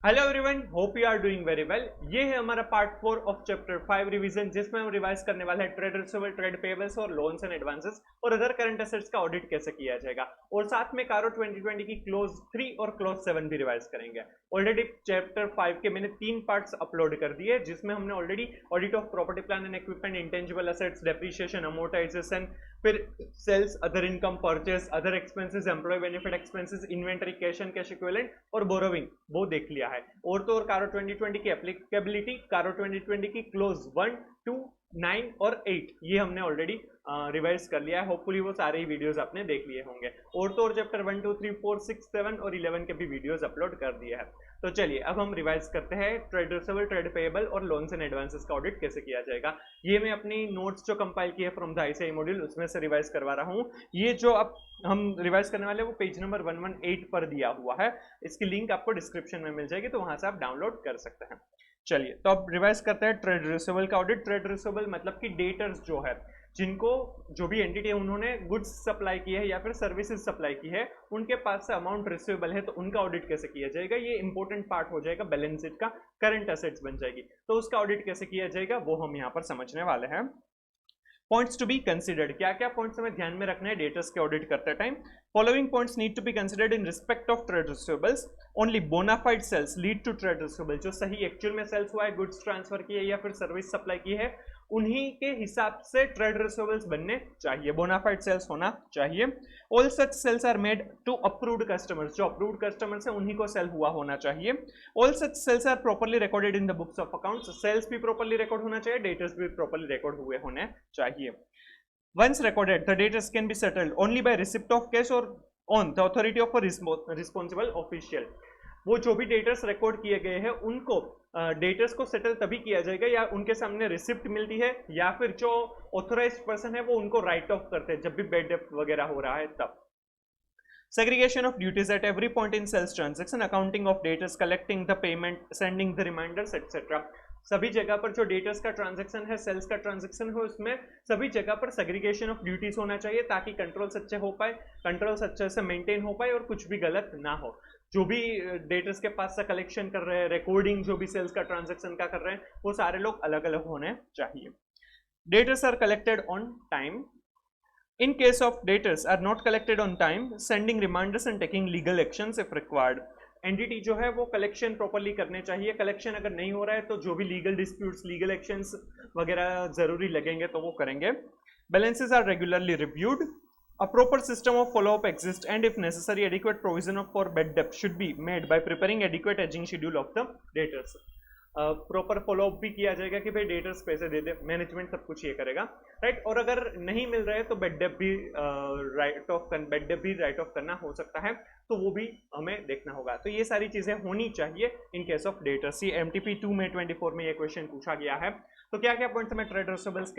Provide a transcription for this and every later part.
Hello everyone, hope you are doing very well. ये है हमारा पार्ट 4 ऑफ चैप्टर 5 रिवीजन, जिसमें हम रिवाइज करने वाले हैं ट्रेड रिसीवेबल, ट्रेड पेबल्स और लोन्स एंड एडवांसेस और अदर करंट एसेट्स का ऑडिट कैसे किया जाएगा। और साथ में कारो 2020 की क्लोज 3 और क्लोज 7 भी रिवाइज करेंगे। ऑलरेडी चैप्टर 5 के मैंने 3 पार्ट्स अपलोड कर दिए, जिसमें हमने already audit of property plan and equipment, intangible assets, depreciation, amortisation, फिर sales, other income, purchase, other expenses, employee benefit expenses, inventory, cash and cash equivalent और बोरोविंग वो देख लिया है। और तो और कारो 2020 की एप्लीकेबिलिटी, कारो 2020 की क्लोज 1, 2, 9 और 8 ये हमने ऑलरेडी रिवाइज कर लिया है। होपफुली वो सारे ही वीडियोस आपने देख लिए होंगे। और तो और चैप्टर 1, 2, 3, 4, 6, 7 और 11 के भी वीडियोस अपलोड कर दिए हैं। तो चलिए अब हम रिवाइज करते हैं ट्रेड रिसीवेबल, ट्रेड पेएबल और लोन्स एंड एडवांसेस का ऑडिट कैसे किया जाएगा। ये मैं अपनी नोट्स जो कंपाइल की है फ्रॉम द आईसीआई मॉड्यूल, उसमें से रिवाइज करवा रहा हूँ। ये जो अब हम रिवाइज करने वाले हैं वो पेज नंबर 118 पर दिया हुआ है। इसकी लिंक आपको डिस्क्रिप्शन में मिल जाएगी, तो वहां से आप डाउनलोड कर सकते हैं। चलिए तो अब रिवाइज करते हैं ट्रेड रिसीवेबल का ऑडिट। ट्रेड रिसीवेबल मतलब कि डेटर्स जो है, जिनको जो भी एंटिटी है उन्होंने गुड्स सप्लाई की है या फिर सर्विसेज सप्लाई की है, उनके पास से अमाउंट रिसीवेबल है, तो उनका ऑडिट कैसे किया जाएगा। ये इंपॉर्टेंट पार्ट हो जाएगा, बैलेंस शीट का करंट एसेट्स बन जाएगी। तो उसका ऑडिट कैसे किया जाएगा वो हम यहाँ पर समझने वाले हैं। पॉइंट्स टू बी कंसिडर्ड, क्या क्या पॉइंट्स हमें ध्यान में रखना है डेटर्स के ऑडिट करते time. Following points need to be considered in respect of trade receivables. Only bona fide sales lead to trade receivable, जो सही एक्चुअल में सेल्स हुआ है, गुड्स ट्रांसफर की है या फिर सर्विस सप्लाई की है, उन्हीं के हिसाब से ट्रेड रिसीवेबल्स बनने चाहिए, बोनाफाइड सेल्स होना चाहिए। All such sales are made to approved customers, जो अप्रूव्ड कस्टमर्स है उन्हीं को सेल हुआ होना चाहिए। All such sales are properly recorded in the books of accounts, sales भी प्रॉपर्ली रिकॉर्ड होना चाहिए, डेटर्स भी प्रॉपर्ली रिकॉर्ड हुए होने चाहिए। Once recorded, the debtors can be settled only by receipt of cash or on the authority of a responsible official. वो जो भी डेटर्स रिकॉर्ड किए गए हैं उनको डेटर्स को सेटल तभी किया जाएगा या उनके सामने रिसिप्ट मिलती है, या फिर जो ऑथोराइज्ड पर्सन है वो उनको राइट ऑफ करते हैं जब भी बेड डेप्ट वगैरह हो रहा है तब। Segregation of duties at every point in sales transaction, accounting of debtors, collecting the payment, sending the reminders, etc. सभी जगह पर जो डेटर्स का ट्रांजैक्शन है, सेल्स का ट्रांजैक्शन है, उसमें सभी जगह पर सेग्रीगेशन ऑफ ड्यूटीज होना चाहिए, ताकि कंट्रोल अच्छे हो पाए, कंट्रोल्स अच्छे से मेंटेन हो पाए और कुछ भी गलत ना हो। जो भी डेटर्स के पास से कलेक्शन कर रहे हैं, रिकॉर्डिंग जो भी सेल्स का ट्रांजैक्शन का कर रहे हैं, वो सारे लोग अलग अलग होने चाहिए। Debtors are collected on time. In case of debtors are not collected on time, sending reminders and taking legal actions if required. Entity जो है वो कलेक्शन प्रॉपरली करने चाहिए। कलेक्शन अगर नहीं हो रहा है तो जो भी लीगल डिस्प्यूट्स, लीगल एक्शंस वगैरह जरूरी लगेंगे तो वो करेंगे। Balances are regularly reviewed. A proper system of follow-up exists, and if necessary, adequate provision of for bad debt should be made by preparing adequate aging schedule of the debtors. Proper follow up भी किया जाएगा कि भाई debtors पैसे दे दे, management सब कुछ ये करेगा, राइट। और अगर नहीं मिल रहा है तो बेड डेप भी राइट ऑफ करना हो सकता है, तो वो भी हमें देखना होगा। तो ये सारी चीजें होनी चाहिए इन केस ऑफ डेटर्स। ये MTP 2 में 24 में ये क्वेश्चन पूछा गया है। तो क्या क्या पॉइंट्स हमें ट्रेड रिसीवेबल्स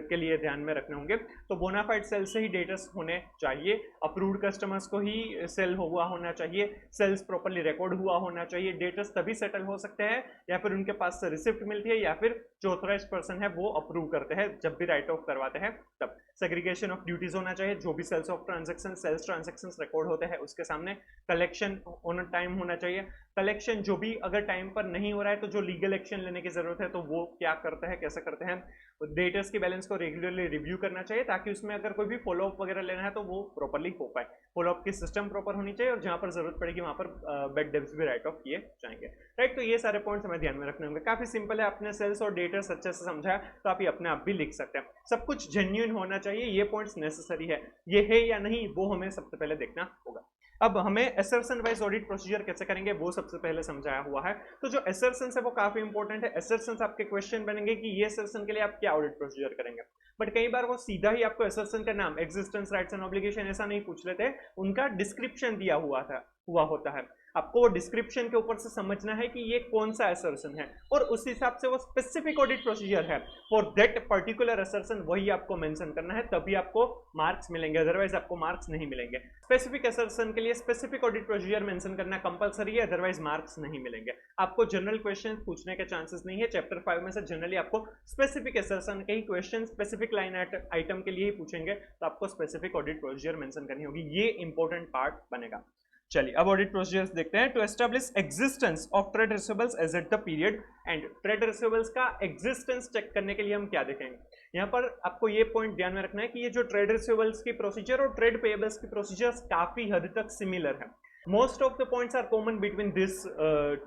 के लिए ध्यान में रखने होंगे। तो बोनाफाइड सेल से ही डेटर्स होने चाहिए, अप्रूव्ड कस्टमर्स को ही सेल हुआ होना चाहिए, सेल्स प्रॉपरली रिकॉर्ड हुआ होना चाहिए, डेटर्स तभी सेटल हो सकते हैं या फिर उनके पास से रिसिप्ट मिलती है या फिर जो ऑथराइज्ड पर्सन है वो अप्रूव करते हैं जब भी राइट ऑफ करवाते हैं तब। सेग्रीगेशन ऑफ ड्यूटीज होना चाहिए, जो भी sales of transaction, sales transactions record होते हैं उसके सामने। कलेक्शन ऑन टाइम होना चाहिए। कलेक्शन जो भी अगर टाइम पर नहीं हो रहा है तो जो लीगल एक्शन लेने की जरूरत है तो वो क्या करते हैं, कैसे करते हैं। डेटर्स की बैलेंस को रेगुलरली रिव्यू करना चाहिए, ताकि उसमें अगर कोई भी फॉलोअप वगैरह लेना है तो वो प्रॉपरली हो पाए। फॉलोअप की सिस्टम प्रॉपर होनी चाहिए और जहां पर जरूरत पड़ेगी वहां पर बेड डेब्ट्स भी राइट ऑफ किए जाएंगे, राइट। तो ये सारे पॉइंट्स हमें ध्यान में रखने होंगे। काफी सिंपल है, आपने सेल्स और डेटर्स अच्छे से समझा तो आप ये अपने आप भी लिख सकते हैं। सब कुछ जेन्युइन होना चाहिए, ये पॉइंट्स नेसेसरी है। ये है या नहीं वो हमें सबसे पहले देखना होगा। अब हमें एसर्शन वाइज ऑडिट प्रोसीजर कैसे करेंगे वो सबसे पहले समझाया हुआ है। तो जो एसर्शन है वो काफी इंपॉर्टेंट है। एसर्शन आपके क्वेश्चन बनेंगे कि ये एसर्शन के लिए आप क्या ऑडिट प्रोसीजर करेंगे, बट कई बार वो सीधा ही आपको एसर्शन का नाम, एग्जिस्टेंस, राइट्स एंड ऑब्लिगेशन ऐसा नहीं पूछ लेते, उनका डिस्क्रिप्शन दिया हुआ होता है। आपको वो डिस्क्रिप्शन के ऊपर से समझना है कि ये कौन सा असर्शन है और उस हिसाब से वो स्पेसिफिक ऑडिट प्रोसीजर है फॉर दैट पर्टिकुलर असर्शन, वही आपको मेंशन करना है, तभी आपको मार्क्स मिलेंगे, अदरवाइज आपको मार्क्स नहीं मिलेंगे। स्पेसिफिक असर्शन के लिए स्पेसिफिक ऑडिट प्रोसीजर मेंशन करना कंपलसरी है, अदरवाइज मार्क्स नहीं मिलेंगे। आपको जनरल क्वेश्चन पूछने के चांसेस नहीं है। चैप्टर 5 में से जनरली आपको स्पेसिफिक असर्शन के ही क्वेश्चन स्पेसिफिक लाइन आइटम के लिए ही पूछेंगे, तो आपको स्पेसिफिक ऑडिट प्रोसीजर मेंशन करनी होगी। ये इंपॉर्टेंट पार्ट बनेगा। चलिए अब ऑडिट प्रोसीजर्स देखते हैं। To establish existence of trade receivables as at the period end, trade receivables का एग्जिस्टेंस चेक करने के लिए हम क्या देखेंगे, यहाँ पर आपको ये पॉइंट ध्यान में रखना है कि ये जो ट्रेड रिसीवेबल्स की प्रोसीजर और ट्रेड पेएबल्स की प्रोसीजर्स काफी हद तक सिमिलर है। Most of the points are common between this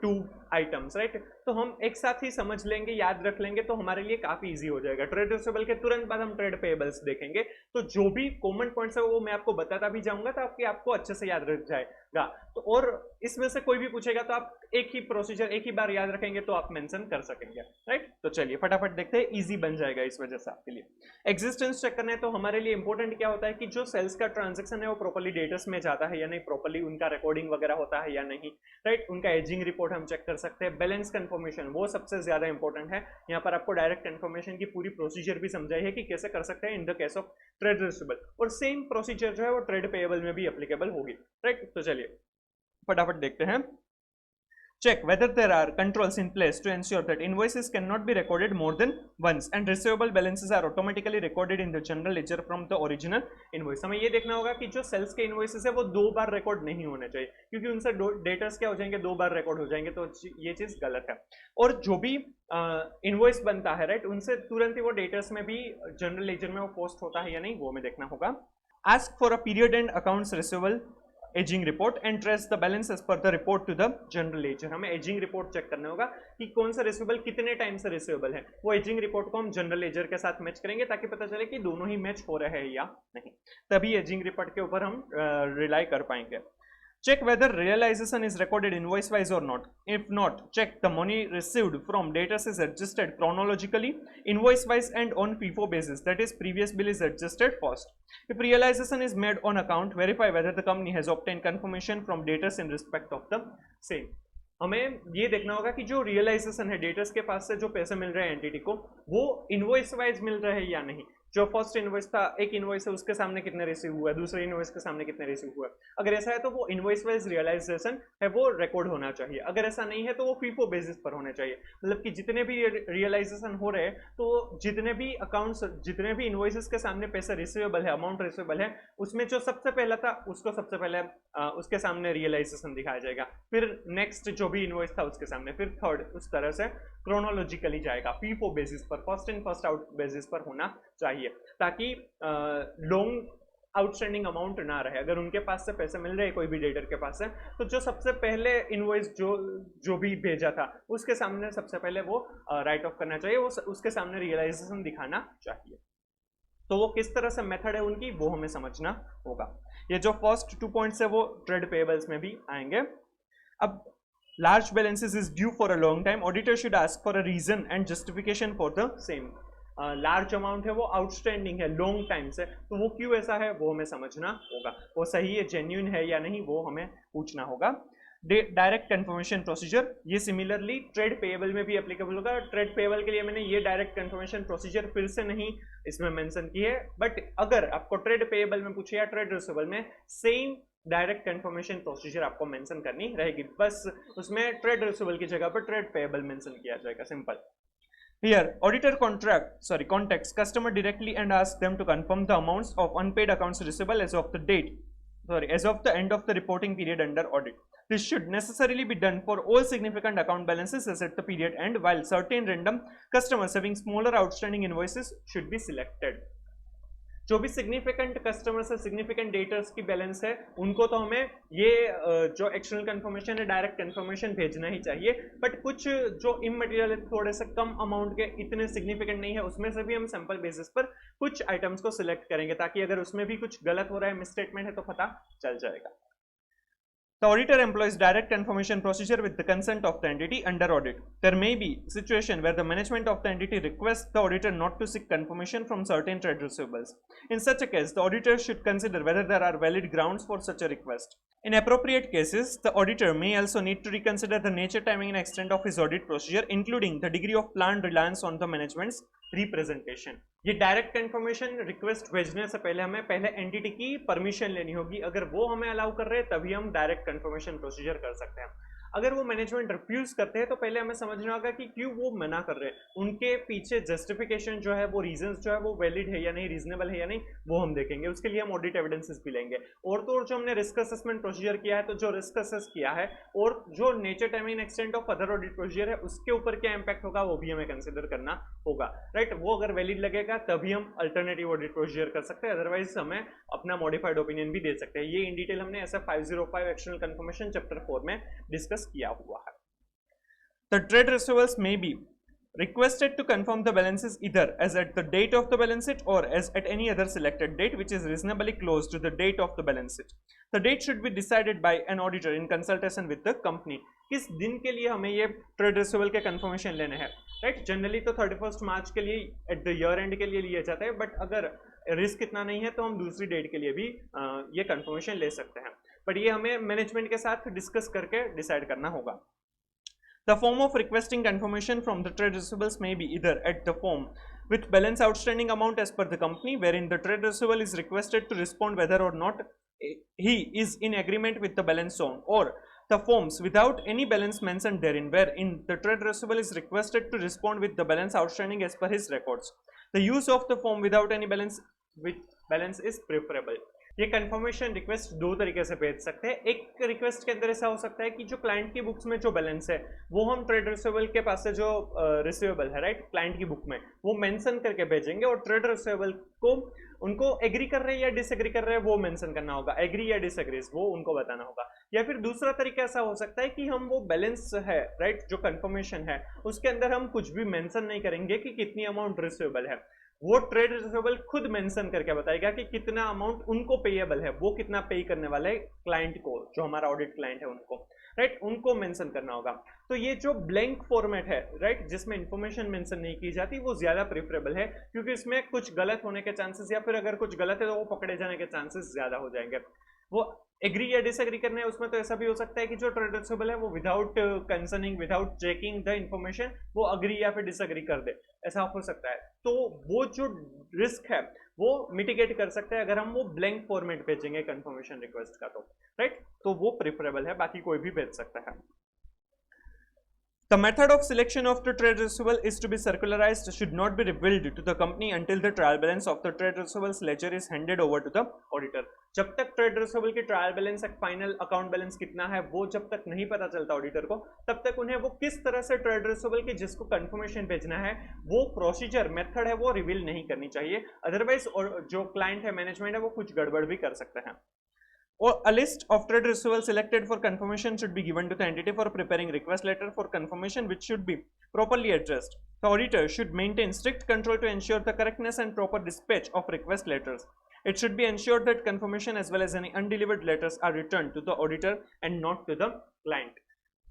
two items, right. तो हम एक साथ ही समझ लेंगे, याद रख लेंगे, तो हमारे लिए काफी इजी हो जाएगा। ट्रेड रिसीवेबल के तुरंत बाद हम ट्रेड पेएबल्स देखेंगे, तो जो भी कॉमन पॉइंट्स है वो मैं आपको बताता भी जाऊंगा, तो आपको अच्छे से याद रख जाएगा। तो और इसमें से कोई भी पूछेगा तो आप एक ही प्रोसीजर एक ही बार याद रखेंगे तो आप मेंशन कर सकेंगे, राइट। तो चलिए फटाफट देखते हैं, इजी बन जाएगा इस वजह से आपके लिए। एग्जिस्टेंस चेक करना है तो हमारे लिए इंपॉर्टेंट क्या होता है कि जो सेल्स का ट्रांजेक्शन है वो प्रॉपर्ली डेटस में जाता है या नहीं, प्रॉपर्ली उनका रिकॉर्डिंग वगैरह होता है या नहीं, राइट। उनका एजिंग रिपोर्ट हम चेक कर सकते हैं। बैलेंस कंफर्मेशन वो सबसे ज्यादा इंपॉर्टेंट है। यहाँ पर आपको डायरेक्ट कंफर्मेशन की पूरी प्रोसीजर भी समझाई है कि कैसे कर सकते हैं in the case of trade receivable, और सेम प्रोसीजर जो है वो ट्रेड पेएबल में भी एप्लीकेबल होगी, राइट। तो चलिए फटाफट देखते हैं। Check whether there are controls in place to ensure that invoices cannot be recorded more than once and receivable balances are automatically recorded in the general ledger from the original invoice। हमें ये देखना होगा कि जो sales के invoices है वो 2 बार record नहीं होने चाहिए, क्योंकि उनसे डेटर्स क्या हो जाएंगे, 2 बार रिकॉर्ड हो जाएंगे, तो ये चीज गलत है। और जो भी इन्वॉइस बनता है, राइट, उनसे तुरंत ही वो डेटर्स में भी जनरल लेजर में वो पोस्ट होता है या नहीं, वो हमें देखना होगा। Ask for a period end accounts receivable ageing report and trace the balance as per the report to the general ledger. हमें एजिंग रिपोर्ट चेक करना होगा कि कौन सा रिसीवेबल कितने टाइम से रिसीवेबल है, वो एजिंग रिपोर्ट को हम जनरल लेजर के साथ मैच करेंगे ताकि पता चले कि दोनों ही मैच हो रहे हैं या नहीं, तभी एजिंग रिपोर्ट के ऊपर हम रिलाई कर पाएंगे। Check whether realization is recorded invoice wise or not. If not, check the money received from debtors is adjusted chronologically, invoice wise and on FIFO basis, that is previous bill is adjusted first. If realization is made on account, verify whether the company has obtained confirmation from debtors in respect of the same. हमें ये देखना होगा कि जो realisation है debtors के पास से जो पैसे मिल रहे हैं एंटिटी को, वो इनवॉइस वाइज मिल रहे हैं या नहीं। जो फर्स्ट इनवॉइस था, एक इनवॉइस है, उसके सामने कितने रिसीव हुआ है, दूसरे इनवॉइस के सामने कितने रिसीव हुआ है। अगर ऐसा है तो वो इनवॉइस वाइज रियलाइजेशन है वो रिकॉर्ड होना चाहिए। अगर ऐसा नहीं है तो वो फीफो बेसिस पर होना चाहिए। मतलब कि जितने भी रियलाइजेशन हो रहे हैं तो जितने भी अकाउंट्स, जितने भी इनवॉइसेस के सामने पैसा रिसीवेबल है, अमाउंट रिसीवेबल है, उसमें जो सबसे पहला था उसको सबसे पहले उसके सामने रियलाइजेशन दिखाया जाएगा, फिर नेक्स्ट जो भी इनवॉइस था उसके सामने, फिर थर्ड, उस तरह से क्रोनोलॉजिकली जाएगा। फीफो बेसिस पर, first in first out basis पर होना चाहिए, ताकि लॉन्ग आउटस्टैंडिंग अमाउंट ना रहे। अगर उनके पास से पैसे मिल रहे हैं कोई भी डेटर के पास से, तो जो सबसे पहले इनवॉइस जो भी भेजा था उसके सामने सबसे पहले वो राइट ऑफ करना चाहिए, वो उसके सामने रियलाइजेशन दिखाना चाहिए। तो वो किस तरह से मेथड है उनकी, वो हमें समझना होगा। ये जो फर्स्ट 2 पॉइंट्स है वो ट्रेड पेएबल्स में भी आएंगे। अब large balances is due for a long time, auditor should ask for a reason and justification for the same। Large amount है वो आउटस्टैंडिंग है लॉन्ग टाइम से, तो वो क्यों ऐसा है वो हमें समझना होगा। वो सही है, जेन्युइन है या नहीं, वो हमें पूछना होगा। डायरेक्ट कंफर्मेशन प्रोसीजर, ये सिमिलरली ट्रेड पेएबल में भी एप्लीकेबल होगा। ट्रेड पेएबल के लिए मैंने ये डायरेक्ट कंफर्मेशन प्रोसीजर फिर से नहीं इसमें मेंशन की है, बट अगर आपको ट्रेड पेएबल में पूछे या ट्रेड रिसीवेबल में, सेम डायरेक्ट कंफर्मेशन प्रोसीजर आपको मेंशन करनी रहेगी, बस उसमें ट्रेड रिसीवेबल की जगह पर ट्रेड पेएबल मेंशन किया जाएगा, simple. Here, auditor contacts customer directly and asks them to confirm the amounts of unpaid accounts receivable as of the end of the reporting period under audit. This should necessarily be done for all significant account balances as at the period end, while certain random customers having smaller outstanding invoices should be selected. जो भी significant customers है, significant debtors की balance है, उनको तो हमें ये जो एक्सटर्नल कंफर्मेशन है डायरेक्ट कंफर्मेशन भेजना ही चाहिए, बट कुछ जो इमटेरियल थोड़े से कम अमाउंट के, इतने सिग्निफिकेंट नहीं है, उसमें से भी हम सैंपल बेसिस पर कुछ आइटम्स को सिलेक्ट करेंगे, ताकि अगर उसमें भी कुछ गलत हो रहा है, मिसस्टेटमेंट है, तो पता चल जाएगा। The auditor employs direct confirmation procedure with the consent of the entity under audit. There may be a situation where the management of the entity requests the auditor not to seek confirmation from certain trade receivables. In such a case, the auditor should consider whether there are valid grounds for such a request. In appropriate cases, the auditor may also need to reconsider the nature, timing, and extent of his audit procedure, including the degree of planned reliance on the management's representation. ये direct confirmation request भेजने से पहले हमें पहले entity की permission लेनी होगी। अगर वो हमें अलाउ कर रहे हैं तभी हम डायरेक्ट कंफर्मेशन प्रोसीजर कर सकते हैं। अगर वो मैनेजमेंट रिफ्यूज करते हैं तो पहले हमें समझना होगा कि क्यों वो मना कर रहे हैं, उनके पीछे जस्टिफिकेशन जो है, वो रीजंस जो है वो वैलिड है या नहीं, रीजनेबल है या नहीं, वो हम देखेंगे। उसके लिए हम ऑडिट एविडेंसेस भी लेंगे। और तो और जो हमने रिस्क असेसमेंट प्रोसीजर किया है, तो जो रिस्क असेस किया है और जो nature, timing, extent of other audit procedure है, उसके ऊपर क्या इंपैक्ट होगा वो भी हमें कंसिडर करना होगा, राइट। वो अगर वैलिड लगेगा तभी हम अल्टरनेटिव ऑडिट प्रोसीजर कर सकते हैं, अदरवाइज हमें अपना मॉडिफाइड ओपिनियन भी दे सकते हैं। ये इन डिटेल हमने SF 505 एक्सटर्नल कंफर्मेशन चैप्टर 4 में डिस्कस किया हुआ है। The trade receivables may be requested to confirm the balances either as at the date of the balance sheet or as at any other selected date which is reasonably close to the date of the balance sheet. The date should be decided by an auditor in consultation with the company. किस दिन के लिए हमें ये trade receivable के confirmation लेने हैं, right. Generally तो 31 मार्च के लिए एट द ईयर एंड के लिए लिया जाता है, बट अगर रिस्क इतना नहीं है तो हम दूसरी डेट के लिए भी ये कंफर्मेशन ले सकते हैं, बट ये हमें मैनेजमेंट के साथ डिस्कस करके डिसाइड करना होगा। The form of requesting confirmation from the trade receivables may be either at the form with balance outstanding amount as per the company, wherein the trade receivable is requested to respond whether or not he is in agreement with the balance shown, or the forms without any balance mentioned therein, wherein the trade receivable is requested to respond with the balance outstanding as per his records. The use of the form without any balance with balance is preferable. ये confirmation request दो तरीके से भेज सकते हैं। एक request के अंदर ऐसा हो सकता है कि जो क्लाइंट की बुक्स में जो बैलेंस है वो हम ट्रेड रिसीवेबल के पास से जो रिसीवेबल है, राइट, क्लाइंट की बुक में वो मेंशन करके भेजेंगे, और ट्रेड रिसीवेबल को उनको एग्री कर रहे हैं या डिसएग्री कर रहे हैं वो मेंशन करना होगा, एग्री या डिसएग्री वो उनको बताना होगा। या फिर दूसरा तरीका ऐसा हो सकता है कि हम वो बैलेंस है, राइट, जो कंफर्मेशन है उसके अंदर हम कुछ भी मेंशन नहीं करेंगे कि कितनी अमाउंट रिसीवेबल है, वो ट्रेड रिसीवेबल खुद मेंशन करके बताएगा कि कितना अमाउंट उनको पेएबल है, वो कितना पे करने वाला है क्लाइंट को, जो हमारा ऑडिट क्लाइंट है उनको, राइट, उनको मेंशन करना होगा। तो ये जो ब्लैंक फॉर्मेट है, राइट, जिसमें इंफॉर्मेशन मेंशन नहीं की जाती, वो ज्यादा प्रेफरेबल है, क्योंकि इसमें कुछ गलत होने के चांसेस, या फिर अगर कुछ गलत है तो वो पकड़े जाने के चांसेस ज्यादा हो जाएंगे। वो एग्री या डिसएग्री करना है, उसमें तो ऐसा भी हो सकता है कि जो ट्रेड रिसीवेबल है वो without concerning, without checking the information वो अग्री या फिर डिसएग्री कर दे, ऐसा हो सकता है। तो वो जो रिस्क है वो मिटिगेट कर सकते हैं अगर हम वो ब्लैंक फॉर्मेट भेजेंगे कंफर्मेशन रिक्वेस्ट का, तो राइट, तो वो प्रेफरेबल है, बाकी कोई भी भेज सकता है। The method of selection of the trade receivable is to be circularized, should not be revealed to the company until the trial balance of the trade receivables ledger is handed over to the auditor. जब तक trade receivable की trial balance, final account balance कितना है वो जब तक नहीं पता चलता ऑडिटर को, तब तक उन्हें वो किस तरह से ट्रेड रिसीवेबल की जिसको कंफर्मेशन भेजना है वो प्रोसीजर, मेथड है वो रिवील नहीं करनी चाहिए, अदरवाइज जो क्लाइंट है, मैनेजमेंट है, वो कुछ गड़बड़ भी कर सकते हैं। Or a list of trade receivables selected for confirmation should be given to the entity for preparing request letter for confirmation, which should be properly addressed. The auditor should maintain strict control to ensure the correctness and proper dispatch of request letters. It should be ensured that confirmation as well as any undelivered letters are returned to the auditor and not to the client.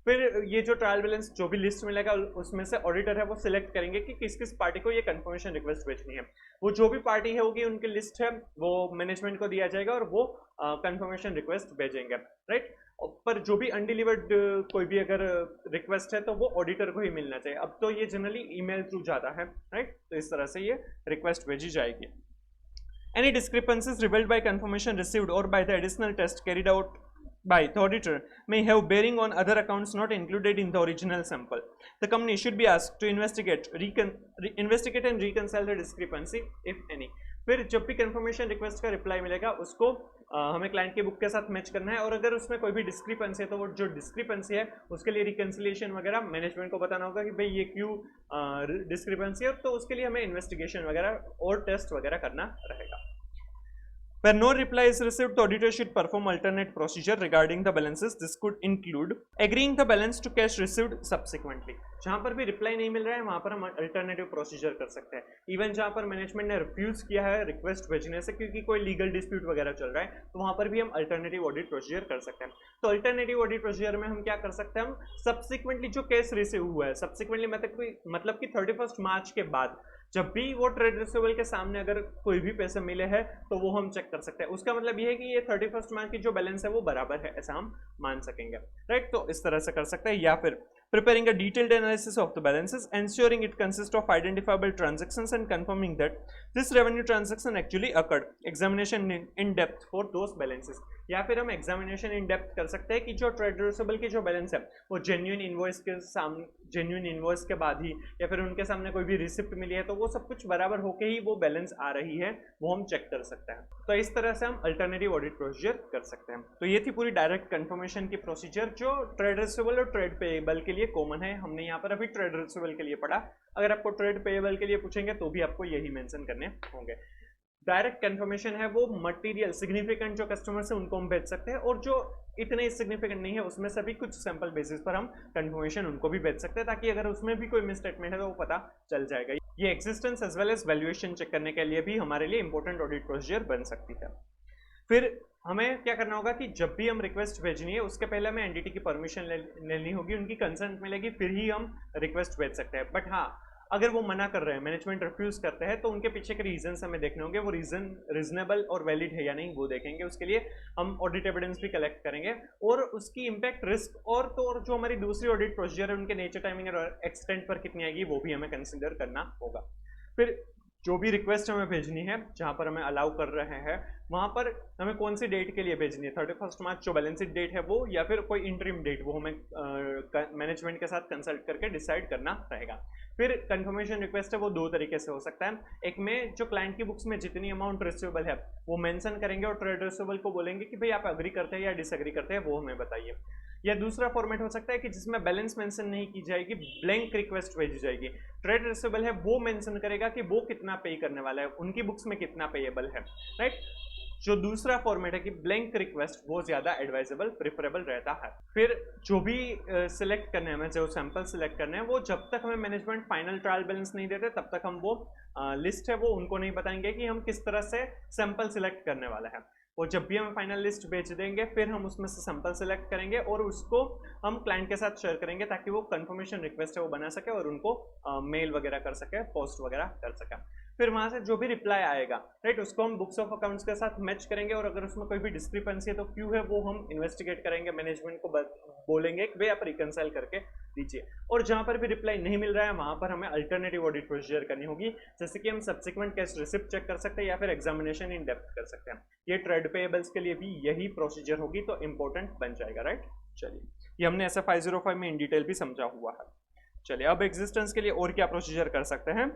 फिर ये जो trial balance जो भी list मिलेगा उसमें से auditor है वो सिलेक्ट करेंगे कि किस किस पार्टी को ये कंफर्मेशन रिक्वेस्ट भेजनी है। वो जो भी पार्टी है होगी उनकी लिस्ट है वो मैनेजमेंट को दिया जाएगा और वो कंफर्मेशन रिक्वेस्ट भेजेंगे, राइट। पर जो भी अनडिलीवर्ड कोई भी अगर रिक्वेस्ट है तो वो ऑडिटर को ही मिलना चाहिए। अब तो ये जनरली ईमेल थ्रू जाता है, राइट, तो इस तरह से ये रिक्वेस्ट भेजी जाएगी। Any discrepancies revealed by confirmation received or by the additional test carried out by the auditor may have bearing on other accounts not included in the original sample. The company should be asked to investigate and reconcile the discrepancy if any. फिर जब भी confirmation request का reply मिलेगा उसको हमें client की book के साथ मैच करना है, और अगर उसमें कोई भी डिस्क्रिपेंसी है तो वो जो डिस्क्रिपेंसी है उसके लिए रिकंसिलिएशन वगैरह मैनेजमेंट को बताना होगा कि भाई ये क्यों डिस्क्रिपेंसी है, तो उसके लिए हमें इन्वेस्टिगेशन वगैरह और टेस्ट वगैरह करना रहेगा। Where no reply is received, the auditor should perform alternate procedure regarding the balances. This could include agreeing the balance to cash received subsequently. जहाँ पर भी रिप्लाई नहीं मिल रहा है वहाँ पर हम अल्टरनेटिव प्रोसीजर कर सकते हैं। इवन जहाँ पर मैनेजमेंट ने रिफ्यूज किया है रिक्वेस्ट भेजने से क्योंकि कोई लीगल डिस्प्यूट वगैरह चल रहा है, तो वहाँ पर भी हम अल्टरनेटिव ऑडिट प्रोसीजर कर सकते हैं। तो अल्टरनेटिव ऑडिट प्रोसीजर में हम क्या कर सकते हैं, हम सब्सिक्वेंटली जो केस रिसीव हुआ है, सब्सिक्वेंटली मतलब कि 31 मार्च के बाद जब भी वो ट्रेड रिसीवेबल के सामने अगर कोई भी पैसे मिले हैं तो वो हम चेक कर सकते हैं। उसका मतलब ये है कि ये 31 मार्च की जो बैलेंस है वो बराबर है, ऐसा हम मान सकेंगे, राइट। तो इस तरह से कर सकते हैं। या फिर preparing a detailed analysis of the balances, ensuring it consists of identifiable transactions and confirming that this revenue transaction actually occurred. Examination in depth for those balances. या फिर हम एग्जामिनेशन इन डेप्थ कर सकते हैं कि जो ट्रेड रिसीवेबल की जो बैलेंस है वो जेन्युइन इनवॉइस के बाद ही या फिर उनके सामने कोई भी रिसिप्ट मिली है तो वो सब कुछ बराबर होके ही वो बैलेंस आ रही है, वो हम चेक कर सकते हैं। तो इस तरह से हम अल्टरनेटिव ऑडिट प्रोसीजर कर सकते हैं। तो ये थी पूरी डायरेक्ट कंफर्मेशन की प्रोसीजर जो ट्रेड रिसीवेबल और ट्रेड पेएबल के लिए कॉमन है। हमने यहाँ पर अभी ट्रेड रिसीवेबल के लिए पढ़ा, अगर आपको ट्रेड पेएबल के लिए पूछेंगे तो भी आपको यही मेंशन करने होंगे। डायरेक्ट कंफर्मेशन है वो मटेरियल सिग्निफिकेंट जो कस्टमर्स है उनको हम भेज सकते हैं, और जो इतने सिग्निफिकेंट नहीं है उसमें से भी कुछ सैंपल बेसिस पर हम कंफर्मेशन उनको भी भेज सकते हैं, ताकि अगर उसमें भी कोई मिसस्टेटमेंट है तो वो पता चल जाएगा। ये existence as well as valuation check करने के लिए भी हमारे लिए इंपॉर्टेंट ऑडिट प्रोसीजर बन सकती है। फिर हमें क्या करना होगा कि जब भी हम रिक्वेस्ट भेजनी है उसके पहले हमें एनडीटी की परमिशन लेनी होगी, उनकी कंसेंट मिलेगी, फिर ही हम रिक्वेस्ट भेज सकते हैं। बट हाँ, अगर वो मना कर रहे हैं, मैनेजमेंट रिफ्यूज करते हैं, तो उनके पीछे के रीजंस हमें देखने होंगे, वो रीजन रीजनेबल और वैलिड है या नहीं वो देखेंगे। उसके लिए हम ऑडिट एविडेंस भी कलेक्ट करेंगे और उसकी इंपैक्ट रिस्क और तो और जो हमारी दूसरी ऑडिट प्रोसीजर है उनके नेचर, टाइमिंग और एक्सटेंट पर कितनी आएगी वो भी हमें कंसिडर करना होगा। फिर जो भी रिक्वेस्ट हमें भेजनी है जहां पर हमें अलाउ कर रहे हैं वहां पर हमें कौन सी डेट के लिए भेजनी है, 31 मार्च जो बैलेंस शीट डेट है वो, या फिर कोई इंटरिम डेट, वो हमें मैनेजमेंट के साथ कंसल्ट करके डिसाइड करना रहेगा। फिर कंफर्मेशन रिक्वेस्ट है वो दो तरीके से हो सकता है, एक में जो क्लाइंट की बुक्स में जितनी अमाउंट रिसीवेबल है वो मेंशन करेंगे और ट्रेड रिसीवेबल को बोलेंगे कि भाई आप अग्री करते हैं या डिसएग्री करते हैं वो हमें बताइए। या दूसरा फॉर्मेट हो सकता है कि जिसमें बैलेंस मेंशन नहीं की जाएगी, ब्लैंक रिक्वेस्ट भेजी जाएगी। ट्रेड रिसीवेबल है वो मेंशन करेगा कि वो कितना पे करने वाला है, उनकी बुक्स में कितना पेएबल है, राइट। जो दूसरा फॉर्मेट है कि ब्लैंक रिक्वेस्ट, वो ज्यादा एडवाइजेबल प्रिफरेबल रहता है। फिर जो भी सिलेक्ट करने हैं, जो सैंपल सिलेक्ट करने हैं, वो जब तक हमें मैनेजमेंट फाइनल ट्रायल बैलेंस नहीं देते तब तक हम वो लिस्ट है वो उनको नहीं बताएंगे कि हम किस तरह से सैंपल सिलेक्ट करने वाले हैं। और जब भी हमें फाइनल लिस्ट भेज देंगे फिर हम उसमें से सैंपल सेलेक्ट करेंगे और उसको हम क्लाइंट के साथ शेयर करेंगे ताकि वो कंफर्मेशन रिक्वेस्ट है वो बना सके और उनको मेल वगैरह कर सके, पोस्ट वगैरह कर सके। फिर वहां से जो भी रिप्लाई आएगा, राइट, उसको हम बुक्स ऑफ अकाउंट्स के साथ मैच करेंगे और अगर उसमें कोई भी डिस्क्रिपेंसी है तो क्यों है वो हम इन्वेस्टिगेट करेंगे, मैनेजमेंट को बोलेंगे कि भाई आप रिकंसाइल करके दीजिए। और जहां पर भी रिप्लाई नहीं मिल रहा है वहां पर हमें अल्टरनेटिव ऑडिट प्रोसीजर करनी होगी, जैसे कि हम सब्सिक्वेंट केस रिसिप्ट चेक कर सकते हैं या फिर एग्जामिनेशन इन डेप्थ कर सकते हैं। ये ट्रेड पेएबल्स के लिए भी यही प्रोसीजर होगी तो इंपॉर्टेंट बन जाएगा, राइट। चलिए, ये हमने ऐसा 505 में इन डिटेल भी समझा हुआ है। चलिए, अब एग्जिस्टेंस के लिए और क्या प्रोसीजर कर सकते हैं।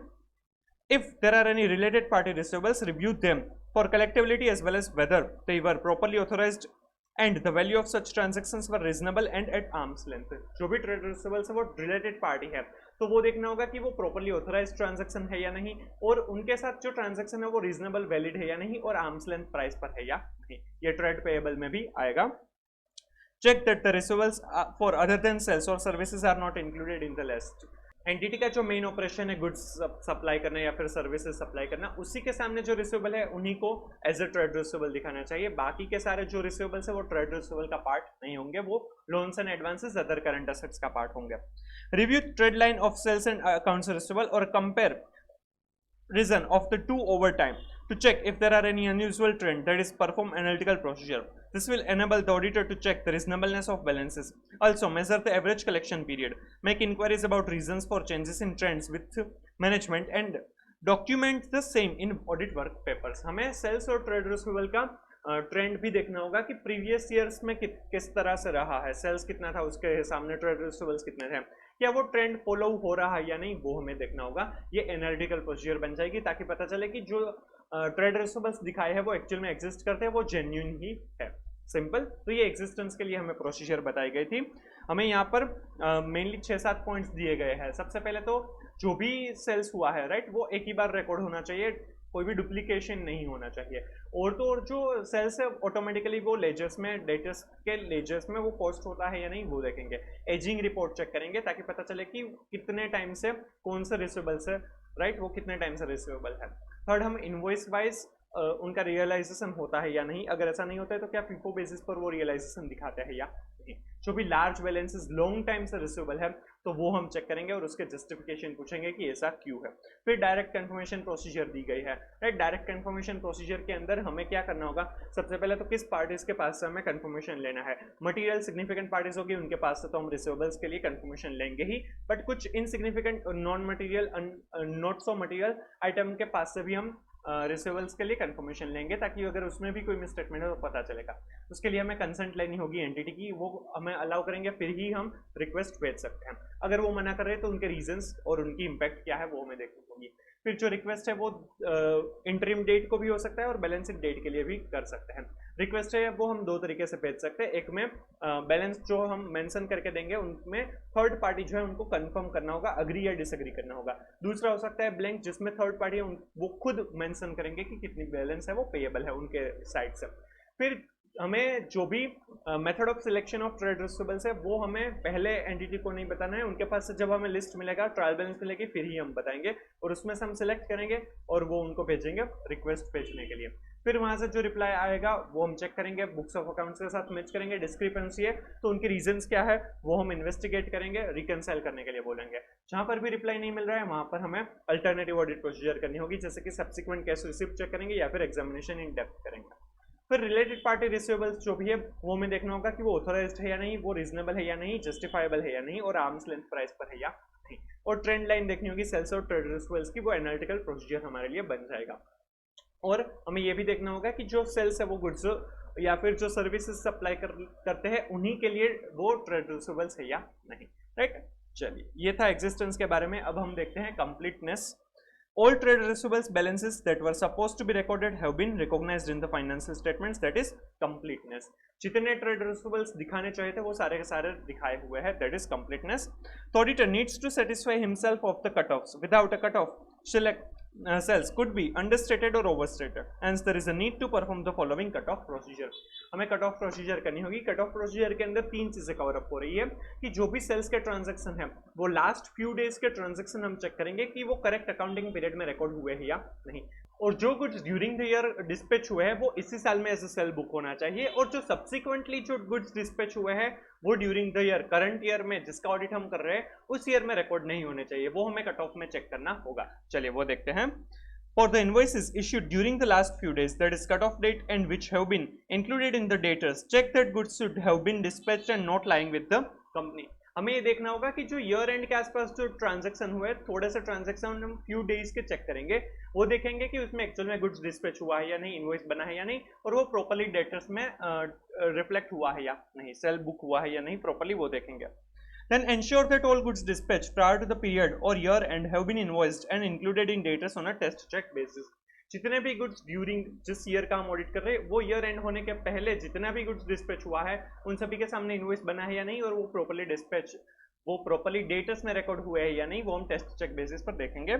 If there are any related party receivables, review them for collectability as well as whether they were properly authorized and the value of such transactions were reasonable and at arm's length। जो भी trade receivables है वो related party है तो वो देखना होगा कि वो प्रॉपर्ली ऑथराइज्ड ट्रांजैक्शन है या नहीं, और उनके साथ जो ट्रांजैक्शन है वो रीजनेबल वैलिड है या नहीं, और आर्म्स लेंथ प्राइस पर है या नहीं। ये ट्रेड पेएबल में भी आएगा। Check that the receivables for other than sales or services are not included in the list। Entity का जो मेन ऑपरेशन है गुड्स सप्लाई करना या फिर सर्विसेज सप्लाई करना, उसी के सामने जो रिसीवेबल है उन्हीं को एज ए ट्रेड रिसीवेबल दिखाना चाहिए। बाकी के सारे जो रिसीवेबल्स है वो ट्रेड रिसीवेबल का पार्ट नहीं होंगे, वो loans and advances other current assets का पार्ट होंगे। Review trade line of sales and accounts receivable और compare reason of the two over time to check if there are any unusual trend, that is perform analytical procedure. This will enable the auditor to check the reasonableness of balances. Also measure the average collection period, make inquiries about reasons for changes in trends with management and document the same in audit work papers। हमें sales और trade receivable का trend भी देखना होगा कि previous years में किस तरह से रहा है, सेल्स कितना था उसके सामने ट्रेड रिसीवेबल्स कितने थे, क्या वो ट्रेंड फॉलो हो रहा है या नहीं, वो हमें देखना होगा। ये एनालिटिकल प्रोसीजर बन जाएगी ताकि पता चले कि जो ट्रेड रिसीवेबल्स दिखाए हैं वो एक्चुअल में एग्जिस्ट करते हैं, वो जेन्युइन ही है। सिंपल। तो ये एग्जिस्टेंस के लिए हमें प्रोसीजर बताई गई थी। हमें यहाँ पर मेनली 6-7 पॉइंट्स दिए गए हैं। सबसे पहले तो जो भी सेल्स हुआ है, राइट, वो एक ही बार रिकॉर्ड होना चाहिए, कोई भी डुप्लीकेशन नहीं होना चाहिए। और तो और जो सेल्स है ऑटोमेटिकली वो लेजर्स में, डेटर्स के लेजर्स में वो पोस्ट होता है या नहीं वो देखेंगे। एजिंग रिपोर्ट चेक करेंगे ताकि पता चले कि कितने टाइम से कौन सा रिसीवेबल्स है, राइट, वो कितने टाइम से रिसीवेबल है। थर्ड, हम इनवॉइस वाइज उनका रियलाइजेशन होता है या नहीं, अगर ऐसा नहीं होता है तो क्या फीफो बेसिस पर वो रियलाइजेशन दिखाते हैं या नहीं। जो भी लार्ज बैलेंसेस लॉन्ग टाइम से रिसीवेबल है तो वो हम चेक करेंगे और उसके जस्टिफिकेशन पूछेंगे कि ऐसा क्यों है। फिर डायरेक्ट कंफर्मेशन प्रोसीजर दी गई है, राइट। डायरेक्ट कंफर्मेशन प्रोसीजर के अंदर हमें क्या करना होगा, सबसे पहले तो किस पार्टीज के पास से हमें कंफर्मेशन लेना है। मटेरियल सिग्निफिकेंट पार्टीज होगी उनके पास से तो हम रिसीवेबल्स के लिए कंफर्मेशन लेंगे ही, बट कुछ insignificant non material not so material item के पास से भी हम रिसीवेबल्स के लिए कंफर्मेशन लेंगे, ताकि अगर उसमें भी कोई मिसस्टेटमेंट हो तो पता चलेगा। उसके लिए हमें कंसेंट लेनी होगी एंटिटी की, वो हमें अलाउ करेंगे फिर ही हम रिक्वेस्ट भेज सकते हैं। अगर वो मना कर रहे हैं तो उनके रीजंस और उनकी इम्पैक्ट क्या है वो हमें देखनी होगी। फिर जो रिक्वेस्ट है वो इंटरिम डेट को भी हो सकता है और बैलेंस डेट के लिए भी कर सकते हैं। रिक्वेस्ट है वो हम दो तरीके से भेज सकते हैं, एक में बैलेंस जो हम मेंशन करके देंगे उनमें थर्ड पार्टी जो है उनको कंफर्म करना होगा, अग्री या डिसएग्री करना होगा। दूसरा हो सकता है ब्लैंक, जिसमें थर्ड पार्टी है वो खुद मेंशन करेंगे कि कितनी बैलेंस है वो पेएबल है उनके साइड से। फिर हमें जो भी method of selection of trade receivables है वो हमें पहले एंटिटी को नहीं बताना है, उनके पास से जब हमें लिस्ट मिलेगा, ट्रायल बैलेंस मिलेगी, फिर ही हम बताएंगे और उसमें से हम सिलेक्ट करेंगे और वो उनको भेजेंगे रिक्वेस्ट भेजने के लिए। फिर वहां से जो रिप्लाई आएगा वो हम चेक करेंगे, बुक्स ऑफ अकाउंट्स के साथ मैच करेंगे, डिस्क्रिपेंसी है तो उनके रीजंस क्या है वो हम इन्वेस्टिगेट करेंगे, रिकंसाइल करने के लिए बोलेंगे। जहां पर भी रिप्लाई नहीं मिल रहा है वहां पर हमें अल्टरनेटिव ऑडिट प्रोसीजर करनी होगी, जैसे कि सब्सिक्वेंट कैश रिसिप्ट चेक करेंगे या फिर एग्जामिनेशन इन डेप्थ करेंगे। फिर रिलेटेड पार्टी रिसीवेबल्स जो भी है वो हमें देखना होगा कि वो ऑथोराइज्ड है या नहीं, वो रीजनेबल है या नहीं, जस्टिफाइबल है या नहीं और आर्म्स लेंथ प्राइस पर है या नहीं। और ट्रेंड लाइन देखनी होगी सेल्स और ट्रेड रिसीवेबल्स की, वो एनालिटिकल प्रोसीजर हमारे लिए बन जाएगा। और हमें ये भी देखना होगा कि जो सेल्स है वो गुड्स या फिर जो सर्विसेज सप्लाई करते हैं उन्हीं के लिए वो ट्रेड रिसीवेबल्स है या नहीं। राइट, चलिए ये था एग्जिस्टेंस के बारे में। अब हम देखते हैं completeness. All trade receivables balances that were supposed to be recorded have been recognized in the financial statements, that is completeness. जितने ट्रेड रिसीवेबल्स दिखाने चाहिए थे वो सारे के सारे दिखाए हुए हैं, that is completeness. The auditor needs to satisfy himself of the cutoffs. Without a cutoff, cells could be understated or overstated, hence there is a need to perform the following cutoff procedure. हमें cut off procedure करनी होगी। Cut off procedure के अंदर तीन चीजें cover up हो रही है कि जो भी सेल्स के ट्रांजैक्शन है वो लास्ट फ्यू डेज के ट्रांजैक्शन हम चेक करेंगे कि वो करेक्ट अकाउंटिंग पीरियड में रिकॉर्ड हुए हैं या नहीं, और जो goods during the year dispatch हुए हैं वो इसी साल में एज ए सेल बुक होना चाहिए, और जो सब्सिक्वेंटली जो गुड्स डिस्पैच हुए हैं वो during the year current year में जिसका ऑडिट हम कर रहे हैं उस ईयर में रिकॉर्ड नहीं होने चाहिए, वो हमें कट ऑफ में चेक करना होगा। चलिए वो देखते हैं। For the invoices issued during the last few days, that is cut-off date, and which have been included in the daters, check that goods should have been dispatched and not lying with the company. हमें ये देखना होगा कि जो year and के आसपास जो transaction हुए, थोड़े से ट्रांजैक्शन हम फ्यू डेज के चेक करेंगे, वो देखेंगे कि उसमें एक्चुअल में गुड्स डिस्पैच हुआ है या नहीं, इनवॉइस बना है या नहीं, और वो प्रॉपर्ली डेटर्स में रिफ्लेक्ट हुआ है या नहीं, सेल बुक हुआ है या नहीं प्रॉपर्ली, वो देखेंगे। Then ensure that all goods dispatched prior to the period or year end have been invoiced and included in daters on a test check basis. जितने भी गुड्स ड्यूरिंग जिस ईयर का हम ऑडिट कर रहे हैं वो ईयर एंड होने के पहले जितना भी गुड्स डिस्पैच हुआ है उन सभी के सामने इनवॉइस बना है या नहीं, और वो प्रॉपर्ली डिस्पैच वो प्रॉपर्ली डेटर्स में रिकॉर्ड हुए हैं या नहीं, वो हम टेस्ट चेक बेसिस पर देखेंगे।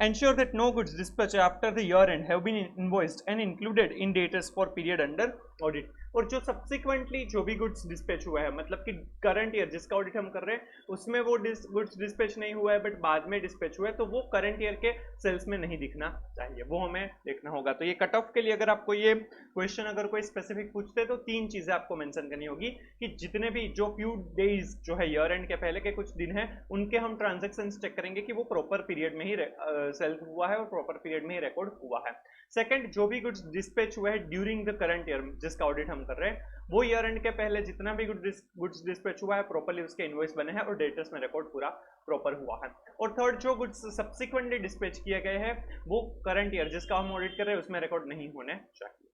Ensure that no goods dispatched after the year end have been invoiced and included in daters for period under audit. और जो सब्सिक्वेंटली जो भी गुड्स डिस्पैच हुआ है, मतलब कि करंट ईयर जिसका ऑडिट हम कर रहे हैं उसमें वो गुड्स डिस्पैच नहीं हुआ है बट बाद में डिस्पैच हुआ है, तो वो करंट ईयर के सेल्स में नहीं दिखना चाहिए, वो हमें देखना होगा। तो ये कट ऑफ के लिए अगर आपको ये क्वेश्चन अगर कोई स्पेसिफिक पूछते हैं तो तीन चीजें आपको मेंशन करनी होगी कि जितने भी जो फ्यू डेज जो है ईयर एंड के पहले के कुछ दिन है उनके हम ट्रांजेक्शन चेक करेंगे कि वो प्रॉपर पीरियड में ही सेल हुआ है और प्रॉपर पीरियड में ही रिकॉर्ड हुआ है। सेकंड, जो भी गुड्स डिस्पैच हुए हैं ड्यूरिंग द करंट ईयर जिसका ऑडिट हम कर रहे हैं वो ईयर एंड के पहले जितना भी गुड्स डिस्पैच हुआ है प्रॉपर्ली उसके इनवॉइस बने हैं और डेटर्स में रिकॉर्ड पूरा प्रॉपर हुआ है। और थर्ड, जो गुड्स सब्सिक्वेंटली डिस्पैच किए गए हैं वो करंट ईयर जिसका हम ऑडिट कर रहे हैं उसमें रिकॉर्ड नहीं होने चाहिए।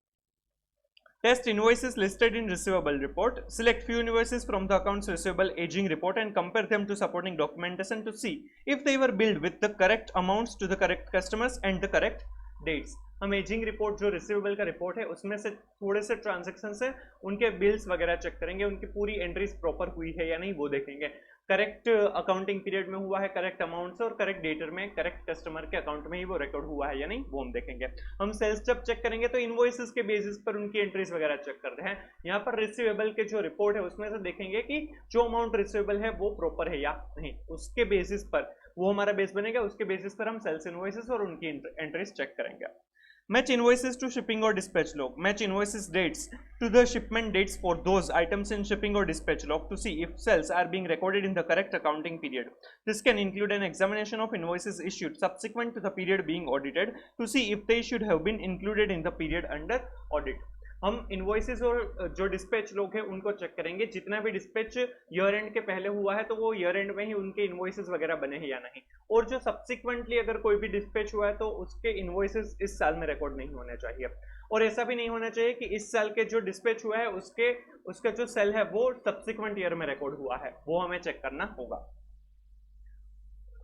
Test invoices listed in receivable report. Select few invoices from the accounts receivable aging report and compare them to supporting documentation to see if they were billed with the correct amounts to the correct customers and the correct dates. हम ageing report जो receivable का report है उसमें से थोड़े से transaction से उनके बिल्स वगैरह चेक करेंगे, उनकी पूरी एंट्रीज प्रॉपर हुई है या नहीं वो देखेंगे, करेक्ट अकाउंटिंग पीरियड में हुआ है करेक्ट अमाउंट से और करेक्ट डेटर में करेक्ट कस्टमर के अकाउंट में ही वो रिकॉर्ड हुआ है या नहीं वो हम देखेंगे। हम सेल्स जब चेक करेंगे तो इनवॉइसेस के बेसिस पर उनकी एंट्रीज वगैरह चेक करते हैं। यहाँ पर रिसीवेबल के जो रिपोर्ट है उसमें से देखेंगे कि जो अमाउंट रिसीवेबल है वो प्रॉपर है या नहीं, उसके बेसिस पर वो हमारा बेस बनेगा, उसके बेसिस पर हम सेल्स इनवॉइसेस और उनकी एंट्रीज चेक करेंगे। Match invoices to shipping or dispatch log. Match invoices dates to the shipment dates for those items in shipping or dispatch log to see if sales are being recorded in the correct accounting period. This can include an examination of invoices issued subsequent to the period being audited to see if they should have been included in the period under audit. हम invoices और जो dispatch लोग हैं उनको check करेंगे, जितना भी dispatch year and के पहले हुआ है तो वो ईयर एंड में ही उनके इनवॉइसेस वगैरह बने हैं या नहीं, और जो सब्सिक्वेंटली अगर कोई भी डिस्पैच हुआ है तो उसके इनवॉइसेस इस साल में रिकॉर्ड नहीं होने चाहिए, और ऐसा भी नहीं होना चाहिए कि इस साल के जो डिस्पैच हुआ है उसका जो सेल है वो सब्सिक्वेंट ईयर में रिकॉर्ड हुआ है, वो हमें चेक करना होगा।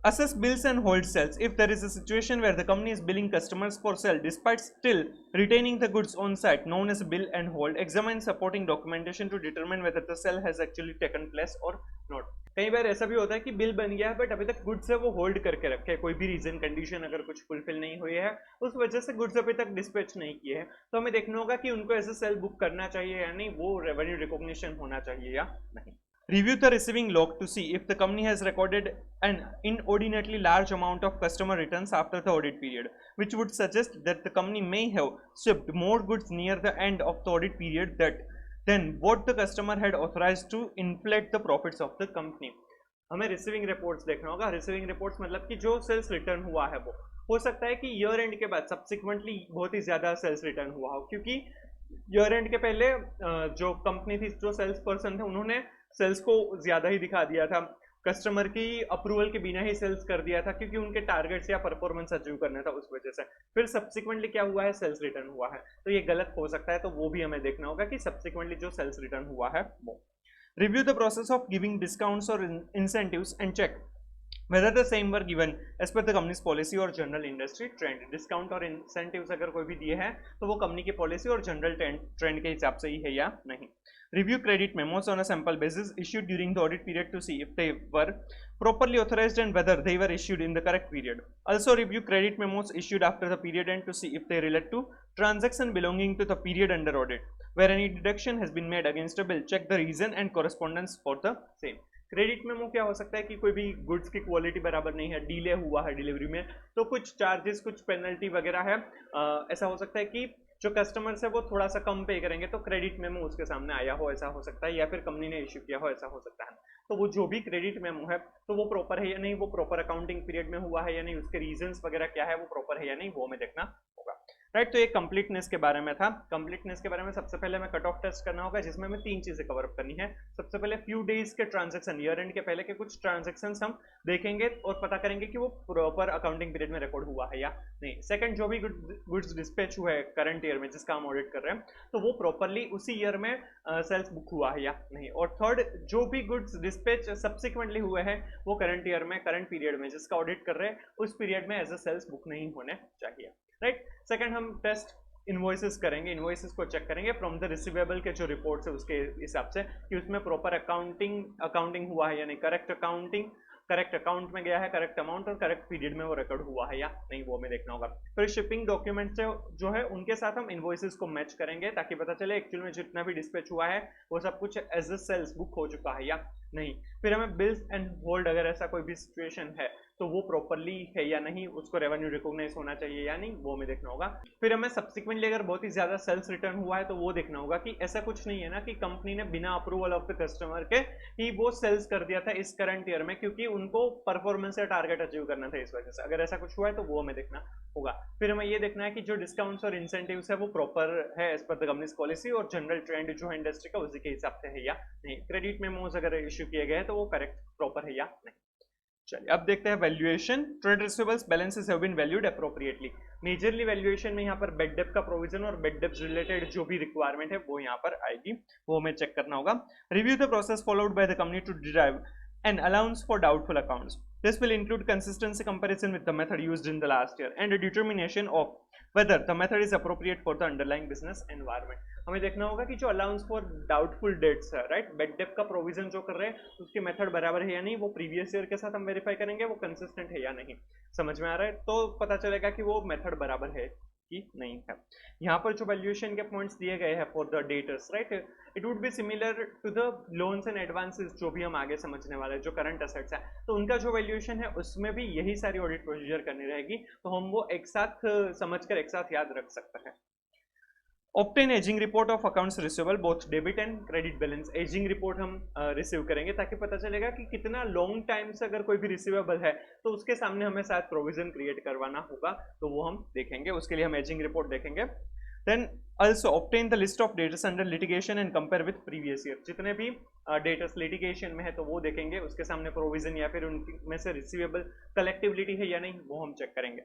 Assess bills and hold sales. If there is a situation where the company is billing customers for sale despite still retaining the goods on site, known as bill and hold, examine supporting documentation to determine whether the sale has actually taken place or not. कई बार ऐसा भी होता है कि bill बन गया है but अभी तक गुड्स है वो होल्ड करके रखे, कोई भी रीजन कंडीशन अगर कुछ फुलफिल नहीं हुई है उस वजह से गुड्स अभी तक डिस्पैच नहीं किए हैं, तो हमें देखना होगा कि उनको ऐसे सेल बुक करना चाहिए या नहीं, वो रेवेन्यू रिकॉग्निशन होना चाहिए या नहीं। Review the receiving log to see if the company has recorded an inordinately large amount of customer returns after the audit period, which would suggest that the company may have shipped more goods near the end of the audit period than what the customer had authorized to inflate the profits of the company. हमें receiving reports देखना होगा। Receiving reports मतलब कि जो sales return हुआ है वो हो सकता है कि ईयर एंड के बाद सब्सिक्वेंटली बहुत ही ज्यादा सेल्स रिटर्न हुआ हो, क्योंकि ईयर एंड के पहले जो कंपनी थी, जो सेल्स पर्सन थे, उन्होंने सेल्स को ज्यादा ही दिखा दिया था, कस्टमर की अप्रूवल के बिना ही सेल्स कर दिया था क्योंकि उनके टारगेट्स या परफॉर्मेंस अचीव करना था, उस वजह से फिर सब्सिक्वेंटली क्या हुआ है, सेल्स रिटर्न हुआ है, तो ये गलत हो सकता है, तो वो भी हमें देखना होगा कि सब्सिक्वेंटली जो सेल्स रिटर्न हुआ है वो। Review the process of giving discounts or incentives and check whether the same were given as per the company's policy or general industry trend. Discount और incentives अगर कोई भी दिए हैं तो वो कंपनी की पॉलिसी और जनरल ट्रेंड के हिसाब से ही है या नहीं। Review credit memos on a sample basis issued during the audit period to see if they were properly authorized and whether they were issued in the correct period. Also review credit memos issued after the period end to see if they relate to transaction belonging to the period under audit. Where any deduction has been made against a bill, check the reason and correspondence for the same. Credit memo क्या हो सकता है कि कोई भी goods की quality बराबर नहीं है, डिले हुआ है डिलीवरी में, तो कुछ चार्जेस, कुछ पेनल्टी वगैरह है, ऐसा हो सकता है कि जो कस्टमर्स है वो थोड़ा सा कम पे करेंगे तो क्रेडिट मेमो उसके सामने आया हो, ऐसा हो सकता है, या फिर कंपनी ने इश्यू किया हो, ऐसा हो सकता है। तो वो जो भी क्रेडिट मेमो है तो वो प्रॉपर है या नहीं, वो प्रॉपर अकाउंटिंग पीरियड में हुआ है या नहीं, उसके रीजंस वगैरह क्या है, वो प्रॉपर है या नहीं, वो हमें देखना होगा। राइट, तो ये कंप्लीटनेस के बारे में था। कंप्लीटनेस के बारे में सबसे पहले हमें कट ऑफ टेस्ट करना होगा, जिसमें हमें 3 चीजें कवर अप करनी है। सबसे पहले फ्यू डेज के ट्रांजैक्शन, ईयर एंड के पहले के कुछ ट्रांजैक्शन हम देखेंगे और पता करेंगे कि वो प्रॉपर अकाउंटिंग पीरियड में रिकॉर्ड हुआ है या नहीं। सेकंड, जो भी गुड्स डिस्पैच हुआ है करंट ईयर में जिसका हम ऑडिट कर रहे हैं तो वो प्रॉपरली उसी ईयर में सेल्स बुक हुआ है या नहीं। और थर्ड, जो भी गुड्स डिस्पैच सब्सिक्वेंटली हुए हैं वो करंट ईयर में, करंट पीरियड में जिसका ऑडिट कर रहे हैं उस पीरियड में एज अ सेल्स बुक नहीं होने चाहिए। राइट, सेकंड हम टेस्ट इनवॉइसेस करेंगे, इनवॉइसेस को चेक करेंगे फ्रॉम द रिसीवेबल के जो रिपोर्ट्स है उसके हिसाब से कि उसमें प्रॉपर अकाउंटिंग हुआ है या नहीं, करेक्ट अकाउंट में गया है, करेक्ट अमाउंट और करेक्ट पीरियड में वो रिकॉर्ड हुआ है या नहीं, वो हमें देखना होगा। फिर शिपिंग डॉक्यूमेंट जो है उनके साथ हम इनवॉइसेस को मैच करेंगे ताकि पता चले एक्चुअल में जितना भी डिस्पैच हुआ है वो सब कुछ एज अ सेल्स बुक हो चुका है या नहीं। फिर हमें बिल्स एंड होल्ड, अगर ऐसा कोई भी सिचुएशन है तो वो प्रॉपरली है या नहीं, उसको रेवेन्यू रिकॉग्नाइज होना चाहिए या नहीं, वो हमें देखना होगा। फिर हमें सब्सिक्वेंटली अगर बहुत ही ज्यादा सेल्स रिटर्न हुआ है तो वो देखना होगा कि ऐसा कुछ नहीं है ना कि कंपनी ने बिना अप्रूवल ऑफ द कस्टमर के ही वो सेल्स कर दिया था इस करंट ईयर में क्योंकि उनको परफॉर्मेंस या टारगेट अचीव करना था, इस वजह से अगर ऐसा कुछ हुआ है तो वो हमें देखना होगा। फिर हमें ये देखना है कि जो डिस्काउंट्स और इंसेंटिव्स है वो प्रॉपर है as per the company's policy और जनरल ट्रेंड जो है इंडस्ट्री का उसी के हिसाब से है या नहीं। क्रेडिट मेमोज अगर इश्यू किए गए तो वो करेक्ट प्रॉपर है या नहीं। चलिए अब देखते हैं valuation. Trade receivables balances have been valued appropriately. Majorly valuation में यहाँ पर बेड डेप्थ का प्रोविजन और बेड डेप्थ रिलेटेड जो भी रिक्वायरमेंट है वो यहाँ पर आएगी, वो हमें चेक करना होगा। Review the process followed by the company to derive an allowance for doubtful accounts. This will include consistency comparison with the method used in the last year and a determination of whether the method is appropriate for the underlying business environment. हमें देखना होगा कि जो allowance for doubtful debts है, right, bed डेप्थ का provision जो कर रहे हैं उसकी मेथड बराबर है या नहीं, वो प्रीवियस ईयर के साथ हम वेरीफाई करेंगे वो कंसिस्टेंट है या नहीं। समझ में आ रहा है, तो पता चलेगा कि वो मेथड बराबर है कि नहीं है। यहाँ पर जो वैल्यूएशन के पॉइंट्स दिए गए हैं for the debtors, right, it would be similar to the loans and advances जो भी हम आगे समझने वाले हैं, जो करंट असेट्स है तो उनका जो वैल्यूएशन है उसमें भी यही सारी ऑडिट प्रोसीजर करनी रहेगी, तो हम वो एक साथ समझकर एक साथ याद रख सकते हैं। Obtain ageing report of accounts receivable both debit and credit balance. Ageing report हम रिसीव करेंगे ताकि पता चलेगा कि कितना लॉन्ग टाइम से अगर कोई भी रिसीवेबल है तो उसके सामने हमें शायद प्रोविजन क्रिएट करवाना होगा, तो वो हम देखेंगे, उसके लिए हम एजिंग रिपोर्ट देखेंगे। Then also obtain the list of debtors under litigation and compare with previous year. जितने भी डेटर्स लिटिगेशन में है तो वो देखेंगे, उसके सामने प्रोविजन या फिर उनमें से रिसीवेबल कलेक्टिबिलिटी है या नहीं वो हम चेक करेंगे.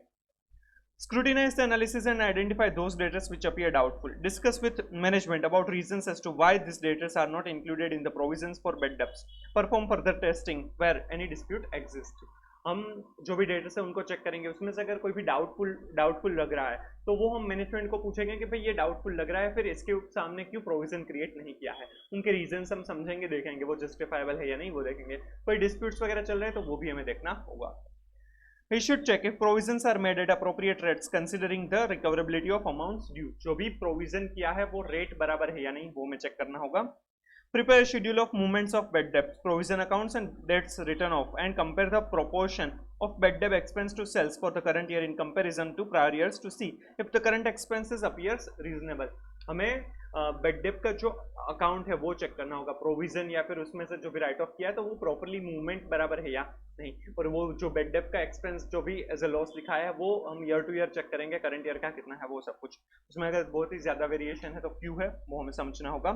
Scrutinize the analysis and identify those debtors which appear doubtful. Discuss with management about reasons as to why these debtors are not included in the provisions for bad debts. Perform further testing where any dispute exists. हम जो भी debtors है उनको check करेंगे, उसमें से अगर कोई भी डाउटफुल लग रहा है तो वो हम मैनेजमेंट को पूछेंगे कि भाई ये डाउटफुल लग रहा है, फिर इसके सामने क्यों प्रोविजन क्रिएट नहीं किया है. उनके रीजंस हम समझेंगे, देखेंगे वो जस्टिफाइबल है या नहीं वो देखेंगे. कोई डिस्प्यूट्स वगैरह चल रहे हैं तो वो भी हमें देखना होगा. We should check if provisions are made at appropriate rates considering the recoverability of amounts due. जो भी प्रोविजन किया है वो रेट बराबर है या नहीं वो हमें चेक करना होगा. Prepare a schedule of movements of bad debts, provision accounts and debts written off and compare the proportion of bad debt expense to sales for the current year in comparison to prior years to see if the current expenses appears reasonable. हमें bad debt का जो account है वो check करना होगा, provision या फिर उसमें से जो भी राइट ऑफ किया है तो वो प्रॉपर्ली मूवमेंट बराबर है या नहीं. और वो जो बेड डेप का एक्सपेंस जो भी एज अ लॉस लिखाया है वो हम ईयर टू ईयर चेक करेंगे, करंट ईयर का कितना है वो सब कुछ. उसमें अगर बहुत ही ज्यादा वेरिएशन है तो क्यों है वो हमें समझना होगा.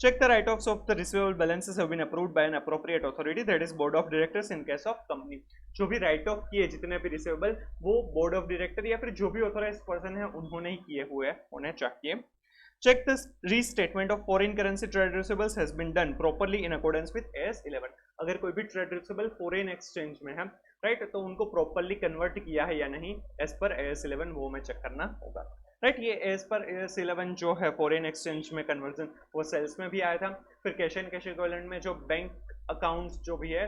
Check the write offs of the receivable balances have been approved by an appropriate authority, that is board of directors in case of company. जो भी राइट ऑफ किए जितने भी रिसीवेबल वो बोर्ड ऑफ डायरेक्टर या फिर जो भी ऑथोराइज्ड पर्सन है उन्होंने ही किए हुए होने चाहिए. Check the restatement of foreign currency trade receivables has been done properly in accordance with AS11. अगर कोई भी ट्रेड रिसीवेबल फॉरेन एक्सचेंज में है राइट तो उनको प्रॉपर्ली कन्वर्ट किया है या नहीं एज पर AS11 वो हमें चेक करना होगा. राइट ये एज पर AS11 जो है फॉरेन एक्सचेंज में कन्वर्जन वो सेल्स में भी आया था, फिर कैश एंड कैश इक्विवेलेंट में जो बैंक अकाउंट्स जो भी है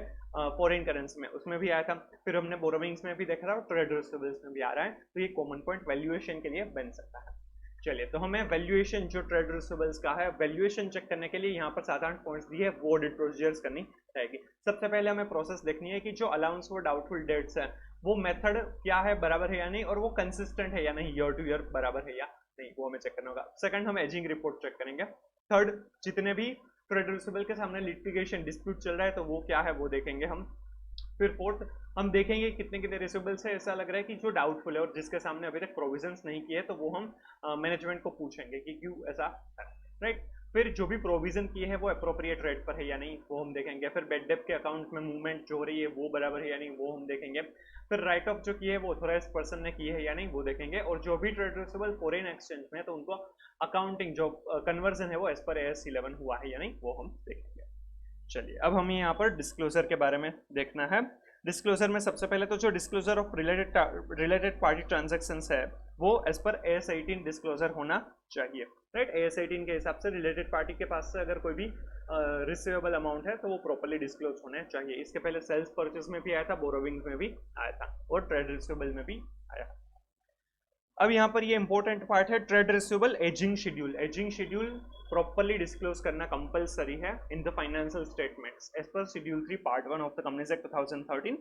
फॉरेन करेंसी में उसमें भी आया था, फिर हमने बोरोविंग्स में भी देखा था और ट्रेड रिसीवेबल्स में भी आ रहा है. तो ये कॉमन पॉइंट वैल्यूएशन के लिए बन सकता है. चलिए तो हमें वैल्यूएशन जो ट्रेड रिसीवेबल्स का है वैल्यूएशन चेक करने के लिए यहाँ पर 7-8 पॉइंट्स दिए हैं, वो ऑडिट प्रोसीजर्स करनी रहेगी. सबसे पहले हमें प्रोसेस देखनी है कि जो अलाउंस फॉर डाउटफुल डेट्स है वो मेथड क्या है, बराबर है या नहीं, और वो कंसिस्टेंट है या नहीं, ईयर टू ईयर बराबर है या नहीं वो हमें चेक करना होगा. सेकंड हम एजिंग रिपोर्ट चेक करेंगे. थर्ड जितने भी ट्रेड रिसीवेबल के सामने लिटिगेशन डिस्प्यूट चल रहा है तो वो क्या है वो देखेंगे हम. फिर फोर्थ हम देखेंगे कितने कितने रिसीवेबल्स है ऐसा लग रहा है कि जो डाउटफुल है और जिसके सामने अभी तक प्रोविजंस नहीं किए तो वो हम मैनेजमेंट को पूछेंगे कि क्यों ऐसा है. राइट फिर जो भी प्रोविजन किए हैं वो अप्रोप्रिएट रेट पर है या नहीं वो हम देखेंगे. फिर बेड डेप के अकाउंट में मूवमेंट जो हो रही है वो बराबर है या नहीं वो हम देखेंगे. फिर राइट ऑफ जो किए है वो ऑथोराइज्ड पर्सन ने किए है या नहीं वो देखेंगे. और जो भी ट्रेड रिसीवेबल फॉरेन एक्सचेंज में है तो उनको अकाउंटिंग जो कन्वर्जन है वो एज पर AS11 हुआ है या नहीं वो हम देखेंगे. चलिए अब हमें यहाँ पर डिस्क्लोजर के बारे में देखना है. डिस्क्लोजर में सबसे पहले तो जो disclosure of related party transactions है वो एज पर AS18 डिस्क्लोजर होना चाहिए. राइट AS18 के हिसाब से रिलेटेड पार्टी के पास से अगर कोई भी रिसीवेबल अमाउंट है तो वो प्रॉपर्ली डिस्क्लोज होने चाहिए. इसके पहले सेल्स परचेज में भी आया था, बोरोविंग में भी आया था और ट्रेड रिसीवेबल में भी आया. अब यहाँ पर ये इंपॉर्टेंट पार्ट है trade receivable ageing schedule. Ageing schedule properly disclose करना कंपलसरी है in the financial statements as per schedule 3 part 1 of the companies act 2013.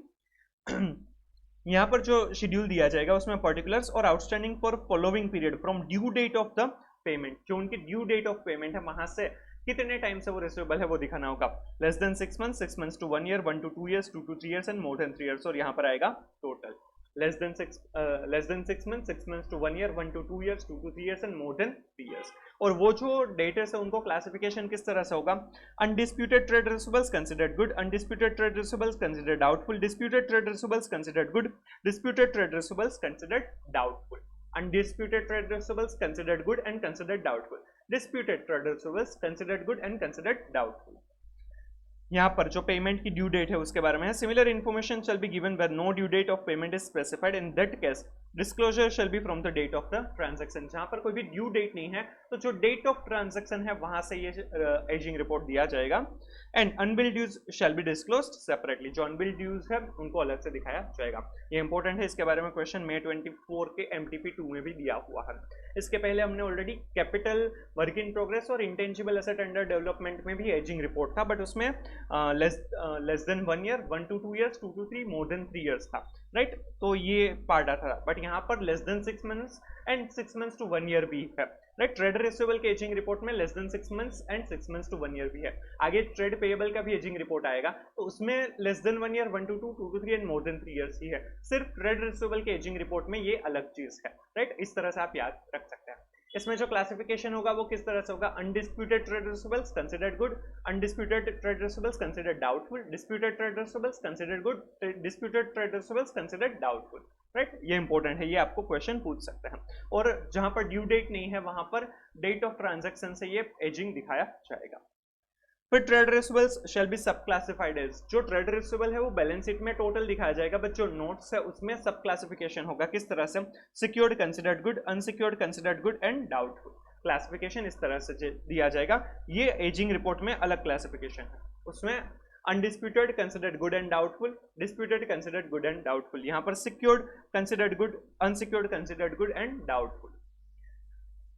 यहाँ पर जो शेड्यूल दिया जाएगा उसमें पर्टिकुलर्स और outstanding for following period from due date of the payment, जो उनकी ड्यू डेट ऑफ पेमेंट है वहां से कितने टाइम से वो रिसीवेबल है वो दिखाना होगा. Less than 6 months, 6 months to 1 year, 1 to 2 years, 2 to 3 years and more than 3 years. और यहाँ पर आएगा total less than 6 months, 6 months to 1 year, 1 to 2 years, 2 to 3 years and more than 3 years. और वो जो डेटर्स है उनको क्लासिफिकेशन किस तरह से होगा. Undisputed trade receivables considered good, undisputed trade receivables considered doubtful, disputed trade receivables considered good, disputed trade receivables considered doubtful, undisputed trade receivables considered good and considered doubtful, disputed trade receivables considered good and considered doubtful. यहाँ पर जो payment की due date है उसके बारे में है. Similar information shall be given where no due date of payment is specified. In that case disclosure shall be from the date of the transaction. जहाँ पर कोई भी ड्यू डेट नहीं है तो जो डेट ऑफ ट्रांजैक्शन है वहां से ये एजिंग रिपोर्ट दिया जाएगा. And unbilled dues shall be disclosed separately. जो अनबिल्ड ड्यूज है उनको अलग से दिखाया जाएगा. ये इंपॉर्टेंट है, इसके बारे में क्वेश्चन May 24 के MTP 2 में भी दिया हुआ है. इसके पहले हमने already capital, work in progress और इंटेंजिबल एसेट अंडर डेवलपमेंट में भी एजिंग रिपोर्ट था, बट उसमें less than 1 year, 1 to 2 years, 2 to 3, more than 3 years था. राइट तो ये पार्ट आता था, बट यहाँ पर less than 6 months and 6 months to 1 year भी है. राइट ट्रेड रिसीवेबल के एजिंग रिपोर्ट में less than 6 months and 6 months to 1 year भी है. आगे ट्रेड पेएबल का भी एजिंग रिपोर्ट आएगा तो उसमें less than 1 year, 1 to 2, 2 to 3 and more than 3 years ही है. सिर्फ ट्रेड रिसीवेबल के एजिंग रिपोर्ट में ये अलग चीज है. राइट इस तरह से आप याद रख सकते हैं. इसमें जो क्लासिफिकेशन होगा वो किस तरह से होगा, undisputed trade receivables considered good, undisputed trade receivables considered doubtful, disputed trade receivables considered good, disputed trade receivables considered doubtful, right. ये इंपॉर्टेंट है, ये आपको क्वेश्चन पूछ सकते हैं। और जहां पर ड्यू डेट नहीं है वहां पर डेट ऑफ ट्रांजैक्शन से ये एजिंग दिखाया जाएगा। फिर ट्रेड रिसीवेबल्स शैल बी सब क्लासिफाइड एज, जो ट्रेड रिसीवेबल है वो बैलेंस शीट में टोटल दिखाया जाएगा, बट जो नोट्स है उसमें सब क्लासिफिकेशन होगा। किस तरह से, secured considered good, unsecured considered good and doubtful, classification इस तरह से दिया जाएगा। ये एजिंग रिपोर्ट में अलग क्लासिफिकेशन है, उसमें undisputed considered good and doubtful, disputed considered good and doubtful, यहाँ पर secured considered good, unsecured considered good and doubtful.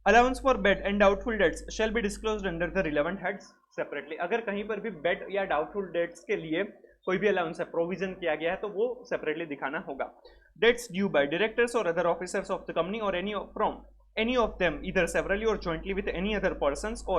Allowance for bad and doubtful debts shell be disclosed under the relevant heads separately. अगर कहीं पर भी bed या doubtful debts के लिए कोई भी अलाउंस है, प्रोविजन किया गया है, तो वो सेपरेटली दिखाना होगा। डेट्स ड्यू बाय डायरेक्टर्स और other officers of the company और from any of them either severally or jointly with any other persons or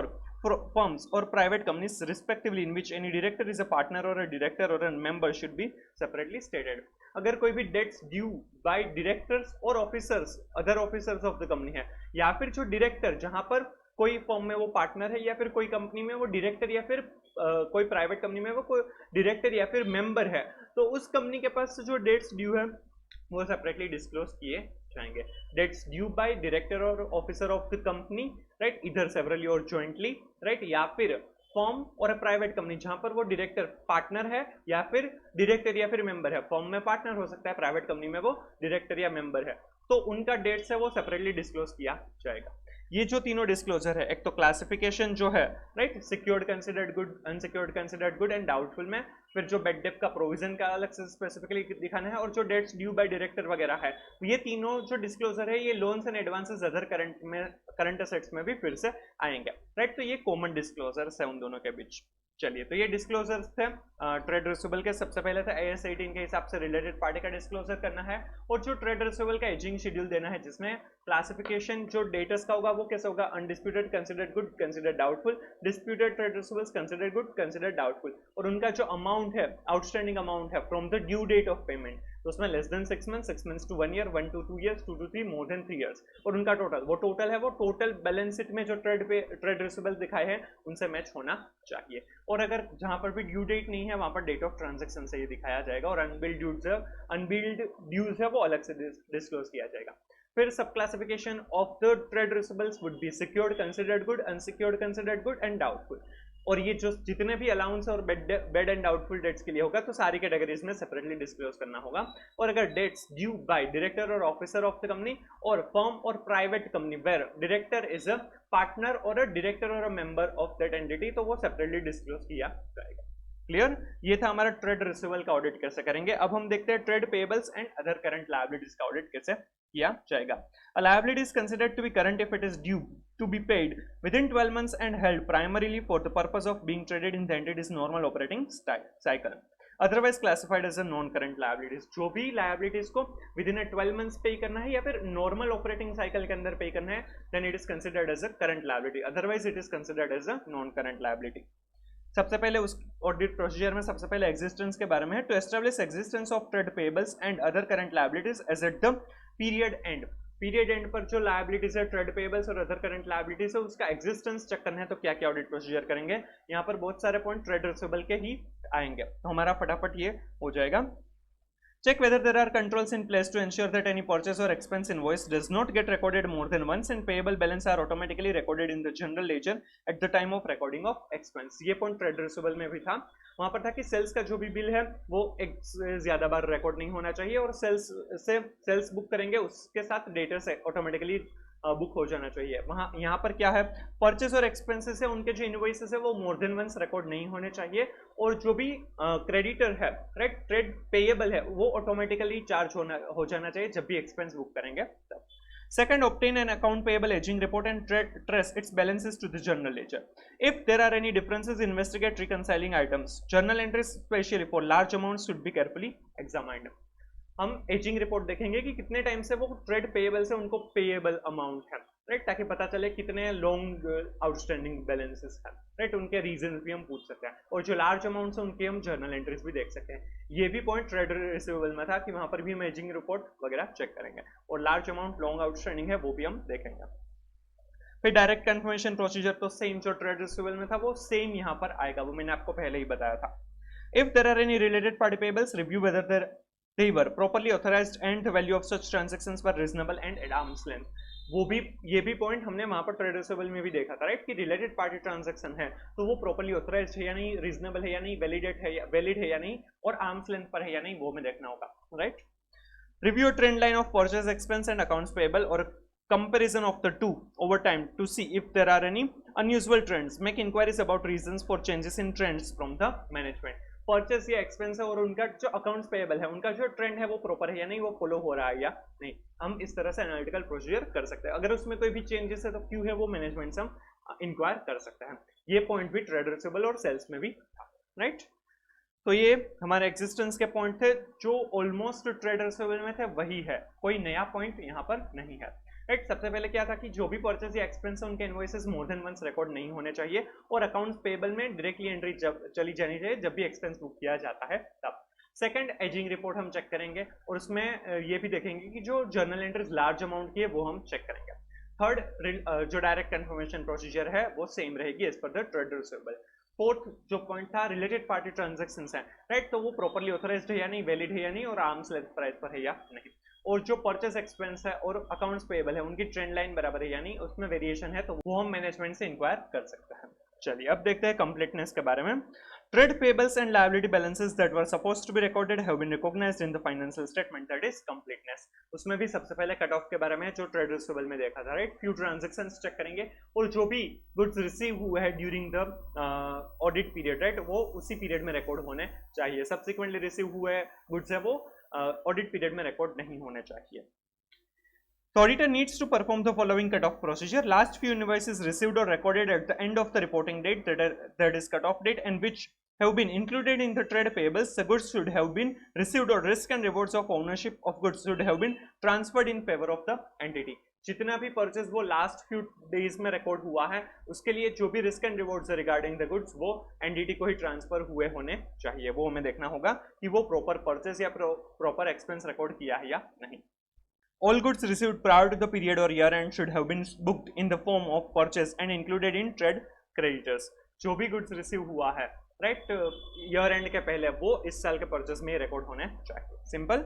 firms or private companies respectively in which any director is a partner or a director or a member should be separately stated। अगर कोई भी dates due bye directors और officers, other officers of the company है, या फिर जो director, जहां पर कोई फर्म में वो पार्टनर है, या फिर कोई कंपनी में वो डायरेक्टर, या फिर कोई प्राइवेट कंपनी में वो कोई डायरेक्टर या फिर मेंबर है, तो उस कंपनी के पास जो डेट्स ड्यू है वो सेपरेटली डिस्क्लोज किए जाएंगे। डेट्स ड्यू बाय डायरेक्टर और officer of the company, right, इधर सेवरली और जॉइंटली, राइट, या फिर फर्म और अ प्राइवेट कंपनी जहां पर वो डायरेक्टर पार्टनर है या फिर डायरेक्टर या फिर मेंबर है। फर्म में पार्टनर हो सकता है, प्राइवेट कंपनी में वो डायरेक्टर या मेंबर है, तो उनका डेट्स है वो सेपरेटली डिस्क्लोज किया जाएगा। ये जो तीनों डिस्क्लोजर है, एक तो क्लासिफिकेशन जो है, right, secured considered good, unsecured considered good and doubtful में, फिर जो बेड डेट का प्रोविजन का अलग से स्पेसिफिकली दिखाना है, और जो डेट्स ड्यू बाय डायरेक्टर वगैरह है, ये तीनों जो डिस्क्लोजर है ये loans and advances other current assets में भी फिर से आएंगे, राइट। तो ये कॉमन डिस्क्लोजर्स है उन दोनों के बीच। चलिए, तो ये डिस्क्लोजर्स थे ट्रेड रिसीवेबल के। सबसे पहले था AS 18 के हिसाब से रिलेटेड पार्टी का डिस्क्लोजर करना है, और जो ट्रेड रिसीवेबल का एजिंग शेड्यूल देना है, जिसमें क्लासिफिकेशन जो डेटर्स का होगा वो कैसे होगा, undisputed considered good, considered doubtful, disputed trade receivables considered good, considered doubtful, और उनका जो अमाउंट है, आउटस्टैंडिंग अमाउंट है from the due date of payment, तो उसमें less than 6 months, 6 months to 1 year, 1 to 2 years, 2 to 3, more than 3 years, और उनका total, वो टोटल है, वो टोटल बैलेंस शीट में जो ट्रेड रिसीवेबल दिखाए हैं उनसे मैच होना चाहिए। और अगर जहां पर भी ड्यू डेट नहीं है वहां पर डेट ऑफ ट्रांजैक्शन से ये दिखाया जाएगा, और अनबिल्ड ड्यूज है वो अलग से डिस्क्लोज किया जाएगा। फिर sub classification of the trade receivables would be secured considered good, unsecured considered good and doubtful, और ये जो जितने भी अलाउंस और बेड एंड डाउटफुल डेट्स के लिए होगा तो सारी कैटेगरीज में सेपरेटली डिस्क्लोज करना होगा। और अगर डेट्स ड्यू बाय डायरेक्टर और ऑफिसर ऑफ द कंपनी और फर्म और private company where director is a partner और अ डायरेक्टर और a member of that entity, तो वो सेपरेटली डिस्क्लोज किया जाएगा। क्लियर? ये था हमारा ट्रेड रिसीवेबल का ऑडिट कैसे करेंगे। अब हम देखते हैं trade payables and other current liabilities का ऑडिट कैसे किया जाएगा। A liability is considered to be current if it is due to be paid within 12 months and held primarily for the purpose of being traded in the entity's normal operating cycle. Otherwise classified as a non-current liabilities. जो भी liabilities को within a 12 months पे करना है या फिर normal operating cycle के अंदर पे करना है, then it is considered as a current liability. Otherwise it is considered as a non-current liability. सबसे पहले उस ऑडिट प्रोसीजर में सबसे पहले एग्जिस्टेंस के बारे में है। To establish existence of trade payables and other current liabilities as at the period end, period end पर जो लायबिलिटीज है ट्रेड पेएबल्स और अदर करंट लायबिलिटीज है उसका एग्जिस्टेंस चेक करना है, तो क्या क्या ऑडिट प्रोसीजर करेंगे। यहाँ पर बहुत सारे पॉइंट ट्रेड रिसीवेबल के ही आएंगे, तो हमारा फटाफट ये हो जाएगा। Check whether there are controls in place to ensure that any purchase or expense invoice does not get recorded more than once and payable balance are automatically recorded in the general ledger at the time of recording of expense। ये point trade receivable में भी था। वहां पर था कि sales का जो भी बिल है वो एक से ज्यादा बार रिकॉर्ड नहीं होना चाहिए, और सेल्स बुक करेंगे उसके साथ डेटा से ऑटोमेटिकली बुक हो जाना चाहिए। वहाँ यहाँ पर क्या है, परचेस और एक्सपेंसेस है उनके जो इनवॉइसेस है वो मोर देन वंस रिकॉर्ड नहीं होने चाहिए, और जो भी क्रेडिटर है, राइट, ट्रेड पेएबल है, वो ऑटोमेटिकली चार्ज हो जाना चाहिए जब भी एक्सपेंस बुक करेंगे तब। Second, obtain an account payable aging report and trace its balances to the journal ledger. If there are any differences, investigate reconciling items. Journal entries, especially for large amounts, should be carefully examined. हम ageing report देखेंगे कि कितने time से वो trade payable से उनको payable amount है, right, ताकि पता चले कितने लॉन्ग आउटस्टैंडिंग बैलेंसेस हैं, राइट, उनके रीजन भी हम पूछ सकते हैं, और जो लार्ज अमाउंट्स हैं उनके हम जर्नल एंट्रीज भी देख सकते हैं। ये भी पॉइंट ट्रेड रिसीवेबल में था कि वहां पर भी हम एजिंग रिपोर्ट वगैरह चेक करेंगे, और लार्ज अमाउंट लॉन्ग आउटस्टैंडिंग है वो भी हम देखेंगे। फिर डायरेक्ट कंफर्मेशन प्रोसीजर तो सेम जो ट्रेड रिसीवेबल में था वो सेम यहाँ पर आएगा, वो मैंने आपको पहले ही बताया था। If there are any related party payables, review whether they were properly authorized and the value of such transactions were reasonable and at arm's length। वो भी, ये भी पॉइंट हमने वहां पर ट्रेड रिसीवेबल में भी देखा था, राइट, कि रिलेटेड पार्टी ट्रांजैक्शन है तो वो प्रॉपर्ली ऑथराइज्ड है या नहीं, रीजनेबल है या नहीं, वैलिड है या नहीं, और आर्म्स लेंथ पर है या नहीं, वो हमें देखना होगा, right. Review trend line of purchase expense and accounts payable और comparison of the two over time to see if there are any unusual trends, make inquiries about reasons for changes in trends from the management। Purchase या expense है और उनका जो accounts payable है उनका जो trend है वो प्रॉपर है या नहीं, वो फॉलो हो रहा है या नहीं, हम इस तरह से एनालिटिकल प्रोसीजर कर सकते हैं। अगर उसमें कोई भी चेंजेस है तो क्यों है वो मैनेजमेंट से हम इंक्वायर कर सकते हैं। ये पॉइंट भी ट्रेड रिसीवेबल और सेल्स में भी था, राइट। तो ये हमारे एग्जिस्टेंस के पॉइंट थे जो ऑलमोस्ट ट्रेड रिसीवेबल में थे, वही है, कोई नया पॉइंट यहाँ पर नहीं है, राइट। सबसे पहले क्या था कि जो भी परचेज या एक्सपेंस है उनके invoices more than once record नहीं होने चाहिए, और अकाउंट्स पेएबल में डायरेक्टली एंट्री चली जानी चाहिए जब भी एक्सपेंस बुक किया जाता है तब। सेकंड, एजिंग रिपोर्ट हम चेक करेंगे और उसमें ये भी देखेंगे कि जो जर्नल एंट्रीज लार्ज अमाउंट की है वो हम चेक करेंगे। थर्ड, जो डायरेक्ट कंफर्मेशन प्रोसीजर है वो सेम रहेगी as per the trade receivable. Fourth जो पॉइंट था, रिलेटेड पार्टी ट्रांजैक्शंस हैं, राइट, तो वो प्रॉपर्ली ऑथराइज्ड है या नहीं, वैलिड है या नहीं, और आर्म्स लेंथ प्राइस पर है या नहीं। और जो परचेस एक्सपेंस है और अकाउंट्स पेएबल है उनकी ट्रेंड लाइन बराबर है या नहीं, उसमें वेरिएशन है तो वो हम मैनेजमेंट से इंक्वायर कर सकते हैं। चलिए अब देखते हैं कंप्लीटनेस के बारे में। Trade payables and liability balances that were supposed to be recorded have been recognised in the financial statement, that is completeness. उसमें भी सबसे पहले कट ऑफ के बारे में जो ट्रेड रिसीवेबल में देखा था, राइट, फ्यू ट्रांजैक्शंस चेक करेंगे और जो भी गुड्स रिसीव हुए हैं during the audit period, right, वो उसी पीरियड में रिकॉर्ड होने चाहिए। सब्सिक्वेंटली रिसीव हुए गुड्स है वो ऑडिट पीरियड में रिकॉर्ड नहीं होने चाहिए। The auditor needs to perform the following cutoff procedure. Last few invoices received or recorded at the end of the reporting date, that is cutoff date, and which have been included in the trade payables, the goods should have been received, or risk and rewards of ownership of goods should have been transferred in favor of the entity। जितना भी purchase वो last few days में record हुआ है उसके लिए जो भी risk and rewards regarding the goods वो एनटीटी को ही ट्रांसफर हुए होने चाहिए, वो हमें देखना होगा कि वो प्रॉपर परचेज या प्रॉपर एक्सपेंस रिकॉर्ड किया है या नहीं। All goods received prior to the period or year end should have been booked in the form of purchase and included in trade creditors। जो भी गुड्स रिसीव हुआ है, right, year and के पहले वो इस साल के परचेस में रिकॉर्ड होने चाहिए। Simple.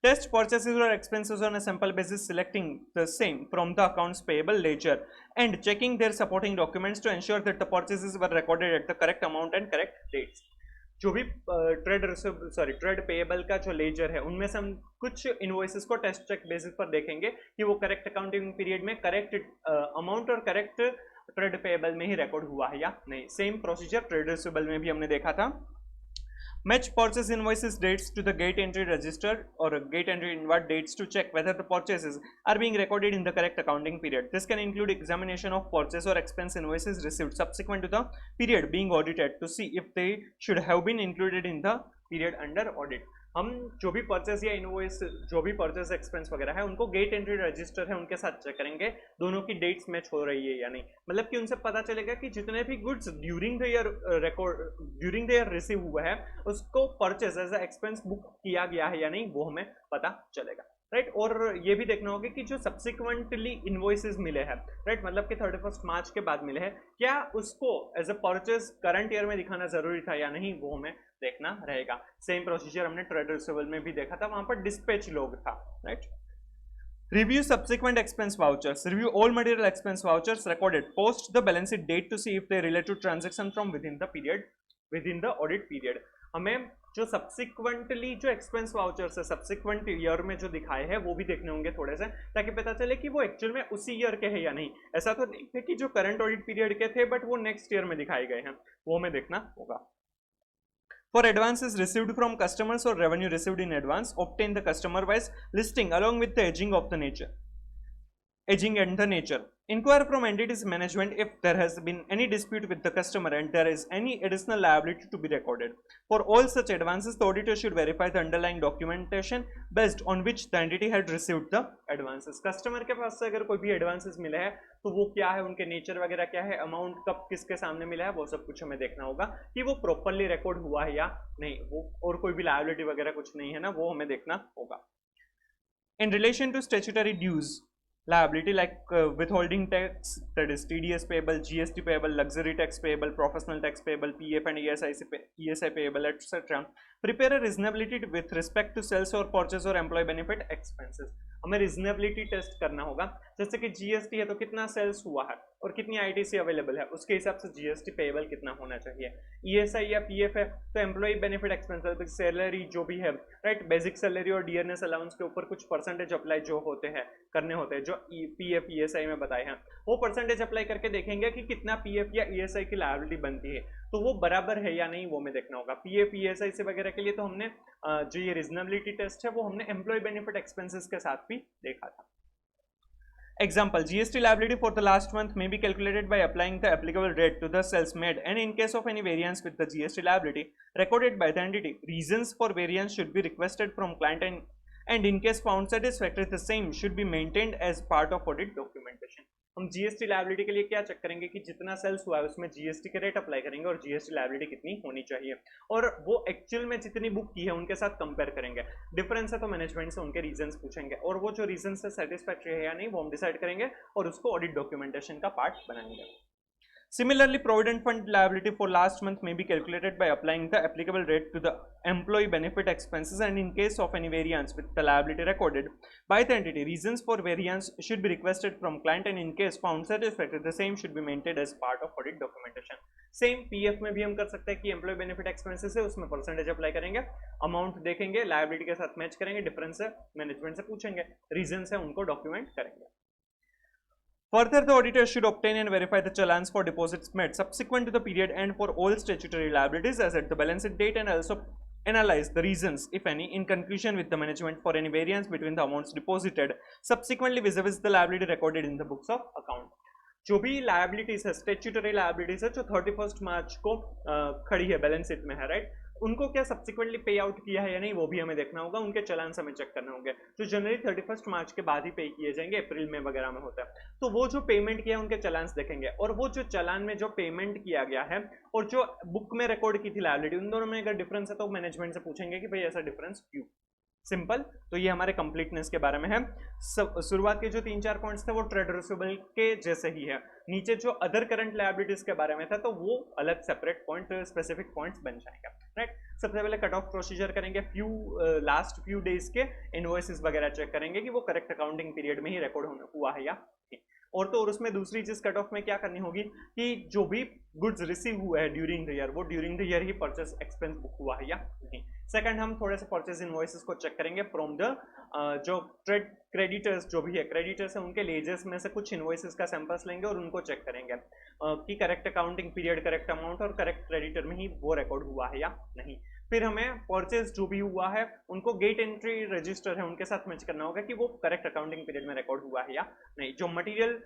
Test purchases or expenses on a sample basis, selecting the same from the accounts payable ledger and checking their supporting documents to ensure that the purchases were recorded at the correct amount and correct dates। जो भी trade payable का जो laser है उनमें से हम कुछ invoices को टेस्ट चेक बेसिस पर देखेंगे कि वो करेक्ट अकाउंटिंग पीरियड में करेक्ट अमाउंट और करेक्ट ट्रेड पेएबल में ही रिकॉर्ड हुआ है या नहीं। सेम प्रोसीजर ट्रेड रिसीवेबल में भी हमने देखा था। Match purchase invoices dates to the gate entry register or gate entry inward dates to check whether the purchases are being recorded in the correct accounting period। This can include examination of purchase or expense invoices received subsequent to the period being audited to see if they should have been included in the period under audit। हम जो भी purchase या invoice, जो भी purchase expense वगैरह है उनको gate entry register है उनके साथ चेक करेंगे दोनों की डेट्स मैच हो रही है या नहीं, मतलब कि उनसे पता चलेगा कि जितने भी goods during the year receive हुआ है उसको purchase as a expense book किया गया है या नहीं, वो हमें पता चलेगा, राइट। और ये भी देखना होगा कि जो सब्सिक्वेंटली इनवॉइसेस मिले हैं, राइट, मतलब कि 31 मार्च के बाद मिले हैं, क्या उसको as a purchase current year में दिखाना जरूरी था या नहीं, वो हमें देखना रहेगा। सेम प्रोसीजर हमने ट्रेड रिसीवेबल में भी देखा था, वहां पर डिस्पैच लॉग था, right. Review subsequent expense vouchers. Review all material expense vouchers recorded post the balance sheet date to see if they relate to transaction from within the audit period। हमें जो subsequently जो expense vouchers है subsequent year में जो दिखाए हैं वो भी देखने होंगे थोड़े से, ताकि पता चले कि वो एक्चुअल में उसी ईयर के हैं या नहीं। ऐसा तो नहीं थे कि जो करंट ऑडिट पीरियड के थे बट वो नेक्स्ट ईयर में दिखाए गए हैं, वो हमें देखना होगा। For advances received from customers or revenue received in advance, obtain the customer wise listing along with the aging and the nature। Inquire from entities management if there has been any dispute with the customer and there is any additional liability to be recorded। For all such advances, the auditor should verify the underlying documentation based on which the entity had received the advances। Customer के पास से अगर कोई भी advances मिले हैं तो वो क्या है, उनके नेचर वगैरह क्या है, अमाउंट कब किसके सामने मिला है, वो सब कुछ हमें देखना होगा कि वो प्रॉपरली रिकॉर्ड हुआ है या नहीं, वो और कोई भी लायबिलिटी वगैरह कुछ नहीं है ना, वो हमें देखना होगा। In relation to statutory dues, liability like withholding tax, that is TDS payable, GST payable, luxury tax payable, professional tax payable, PF and ESI payable, etc. Prepare a reasonability with respect to sales or purchase or employee benefit expenses. हमें रिजनेबिलिटी test करना होगा, जैसे कि GST है तो कितना sales हुआ है और कितनी आईटीसी अवेलेबल है, उसके हिसाब से जीएसटी पेएबल कितना होना चाहिए। ईएसआई या पीएफ है तो एम्प्लॉय बेनिफिट एक्सपेंसेस, सैलरी जो भी है, राइट, बेसिक सैलरी और डियरनेस अलाउंस के ऊपर कुछ परसेंटेज अप्लाई जो होते हैं करने होते हैं, जो पीएफ ईएसआई में बताए हैं, वो परसेंटेज अप्लाई करके देखेंगे कि कितना पीएफ या ईएसआई की लायबिलिटी बनती है, तो वो बराबर है या नहीं वो हमें देखना होगा। पीएफ ईएसआई से वगैरह के लिए तो हमने जो ये रीजनेबिलिटी टेस्ट है वो हमने एम्प्लॉय बेनिफिट एक्सपेंसेस के साथ भी देखा था। Example, GST liability for the last month may be calculated by applying the applicable rate to the sales made, and in case of any variance with the GST liability recorded by the entity, reasons for variance should be requested from client, and in case found satisfactory, the same should be maintained as part of audit documentation. हम GST liability के लिए क्या check करेंगे कि जितना sales हुआ है उसमें जीएसटी के रेट अप्लाई करेंगे और जीएसटी लायबिलिटी कितनी होनी चाहिए, और वो एक्चुअल में जितनी बुक की है उनके साथ कंपेयर करेंगे। डिफरेंस है तो मैनेजमेंट से उनके रीजंस पूछेंगे, और वो जो रीजंस है सेटिस्फैक्टरी है या नहीं वो हम डिसाइड करेंगे और उसको ऑडिट डॉक्यूमेंटेशन का पार्ट बनाएंगे। Similarly, provident fund liability for last month may be calculated by applying the applicable rate to the employee benefit expenses, and in case of any variance with the liability recorded by the entity, reasons for variance should be requested from client, and in case found satisfactory, the same should be maintained as part of audit documentation. Same PF में भी हम कर सकते हैं कि employ benefit expenses है उसमें percentage apply करेंगे, अमाउंट देखेंगे, लायबिलिटी के साथ मैच करेंगे, डिफरेंस है मैनेजमेंट से पूछेंगे, रीजंस है उनको डॉक्यूमेंट करेंगे। Further, the auditor should obtain and verify the challans for deposits made subsequent to the period end for all statutory liabilities as at the balance sheet date, and also analyze the reasons, if any, in conclusion with the management for any variance between the amounts deposited subsequently vis-a-vis the liability recorded in the books of account. जो भी liabilities है, statutory liabilities है जो 31 मार्च को खड़ी है balance sheet में है, राइट, उनको क्या सब्सिक्वेंटली पे आउट किया है या नहीं वो भी हमें देखना होगा, उनके चलान हमें चेक करने होंगे, जो जनवरी 31 मार्च के बाद ही पे किए जाएंगे, अप्रैल में वगैरह में होता है, तो वो जो पेमेंट किया है उनके चलान देखेंगे, और वो जो चलान में जो पेमेंट किया गया है और जो बुक में रिकॉर्ड की थी लायबिलिटी, उन दोनों में अगर डिफरेंस है तो मैनेजमेंट से पूछेंगे कि भाई ऐसा डिफरेंस क्यों। सिंपल, तो ये हमारे कंप्लीटनेस के बारे में है। शुरुआत के जो 3-4 पॉइंट्स थे वो ट्रेड रिसीवेबल के जैसे ही है, नीचे जो अदर करंट लायबिलिटीज के बारे में था तो वो अलग सेपरेट पॉइंट स्पेसिफिक पॉइंट्स बन जाएंगे, राइट। सबसे पहले कट ऑफ प्रोसीजर करेंगे, लास्ट फ्यू डेज के इनवॉइसेस वगैरह चेक करेंगे कि वो करेक्ट अकाउंटिंग पीरियड में ही रिकॉर्ड हुआ है या नहीं, और उसमें दूसरी चीज कट ऑफ में क्या करनी होगी कि जो भी गुड्स रिसीव हुआ है ड्यूरिंग द ईयर वो during the year he purchase expense book हुआ है या नहीं। सेकंड, हम थोड़े से परचेस इनवॉइसेस को चेक करेंगे फ्रॉम द जो ट्रेड क्रेडिटर्स जो भी है, क्रेडिटर्स है उनके लेजर्स में से कुछ इनवॉइसेस का सैंपल्स लेंगे और उनको चेक करेंगे कि correct accounting period, correct amount और करेक्ट क्रेडिटर में ही वो रिकॉर्ड हुआ है या नहीं। फिर हमें परचेज जो भी हुआ है उनको गेट एंट्री रजिस्टर है उनके साथ मैच करना होगा कि वो करेक्ट अकाउंटिंग पीरियड में रिकॉर्ड हुआ है या नहीं। जो मटेरियल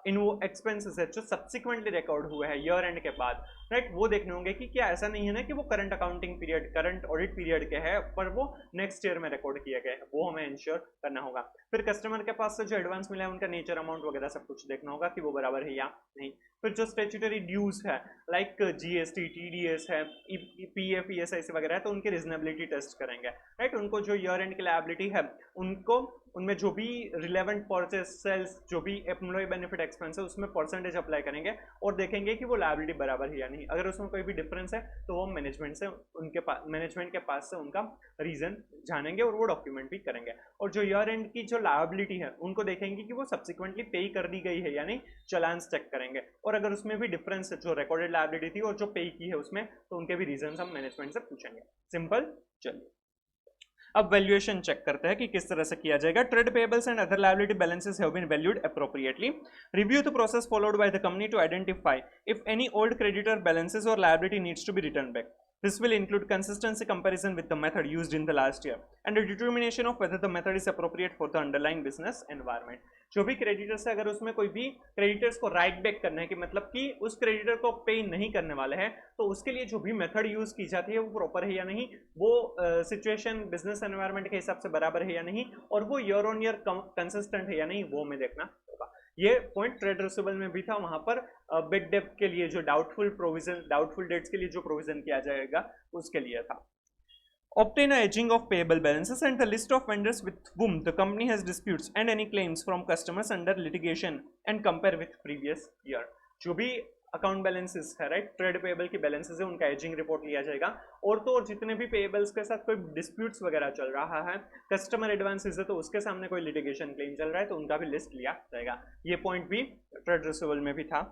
इन वो एक्सपेंसेस है जो सब्सिक्वेंटली रिकॉर्ड हुए हैं ईयर एंड के बाद, राइट, वो देखने होंगे कि क्या ऐसा नहीं है ना कि वो current accounting period, current audit period के है पर वो नेक्स्ट ईयर में रिकॉर्ड किए गए हैं, वो हमें इंश्योर करना होगा। फिर कस्टमर के पास से जो एडवांस मिला है उनका नेचर, अमाउंट वगैरह सब कुछ देखना होगा कि वो बराबर है या नहीं। फिर जो स्टेच्यूटरी ड्यूज है लाइक जीएसटी, टीडीएस है, पीएफ, ईएसआई वगैरह है तो उनकी रीजनेबिलिटी टेस्ट करेंगे, राइट। उनको जो ईयर एंड की लायबिलिटी है उनको उनमें जो भी रिलेवेंट परचेस सेल्स जो भी एम्प्लॉय बेनिफिट एक्सपेंस है उसमें परसेंटेज अप्लाई करेंगे और देखेंगे कि वो लायबिलिटी बराबर है या नहीं। अगर उसमें कोई भी डिफरेंस है तो वो मैनेजमेंट से मैनेजमेंट के पास से उनका रीजन जानेंगे और वो डॉक्यूमेंट भी करेंगे। और जो ईयर एंड की जो लायबिलिटी है उनको देखेंगे कि वो सब्सिक्वेंटली पे कर दी गई है या नहीं, चलान्स चेक करेंगे, और अगर उसमें भी डिफरेंस है जो रिकॉर्डेड लायबिलिटी थी और जो पे की है उसमें तो उनके भी रीजन हम मैनेजमेंट से पूछेंगे। सिंपल। चलिए अब वैल्यूएशन चेक करते हैं कि किस तरह से किया जाएगा। Trade payables and other liability balances have been valued appropriately. Review the process followed by the company to identify if any old creditor balances और liability needs to be return back. This will include consistency comparison with the method used in the last year and a determination of whether the method is appropriate for the underlying business environment. जो भी creditors है अगर उसमें कोई भी creditors को right back करना है कि मतलब कि उस क्रेडिटर को पे नहीं करने वाले हैं तो उसके लिए जो भी मेथड यूज की जाती है वो प्रॉपर है या नहीं, वो सिचुएशन बिजनेस एनवायरनमेंट के हिसाब से बराबर है या नहीं, और वो ईयर ऑन ईयर कंसिस्टेंट है या नहीं, वो हमें देखना होगा। ये पॉइंट ट्रेड रिसीवेबल में भी था, वहां पर बिग डेट के लिए जो डाउटफुल डेट्स के लिए जो प्रोविजन किया जाएगा उसके लिए था। obtain a aging of payable balances and the list of vendors with whom the company has disputes and any claims from customers under litigation and compare with previous year. जो भी अकाउंट बैलेंसेस है, right, trade payable की balances है, उनका ageing report लिया जाएगा। और तो और जितने भी पेबल्स के साथ कोई डिस्प्यूट्स वगैरह चल रहा है, कस्टमर एडवांसेस है तो उसके सामने कोई लिटिगेशन क्लेम चल रहा है तो उनका भी लिस्ट लिया जाएगा। ये पॉइंट भी ट्रेड रिसीवेबल में भी था।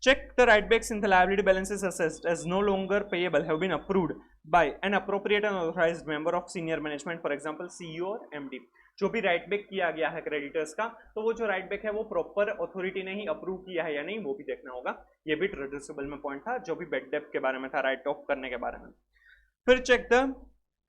Check the write-backs in the liability balances assessed as no longer payable have been approved by an appropriate and authorized member of senior management, for example CEO और MD। जो भी right back किया गया है creditors का, तो वो जो राइट बैक है वो प्रॉपर अथॉरिटी ने ही अप्रूव किया है या नहीं वो भी देखना होगा। ये भी ट्रेड रिसीवेबल में पॉइंट था, जो भी बेड डेब्ट के बारे में था, राइट ऑफ करने के बारे में। फिर check the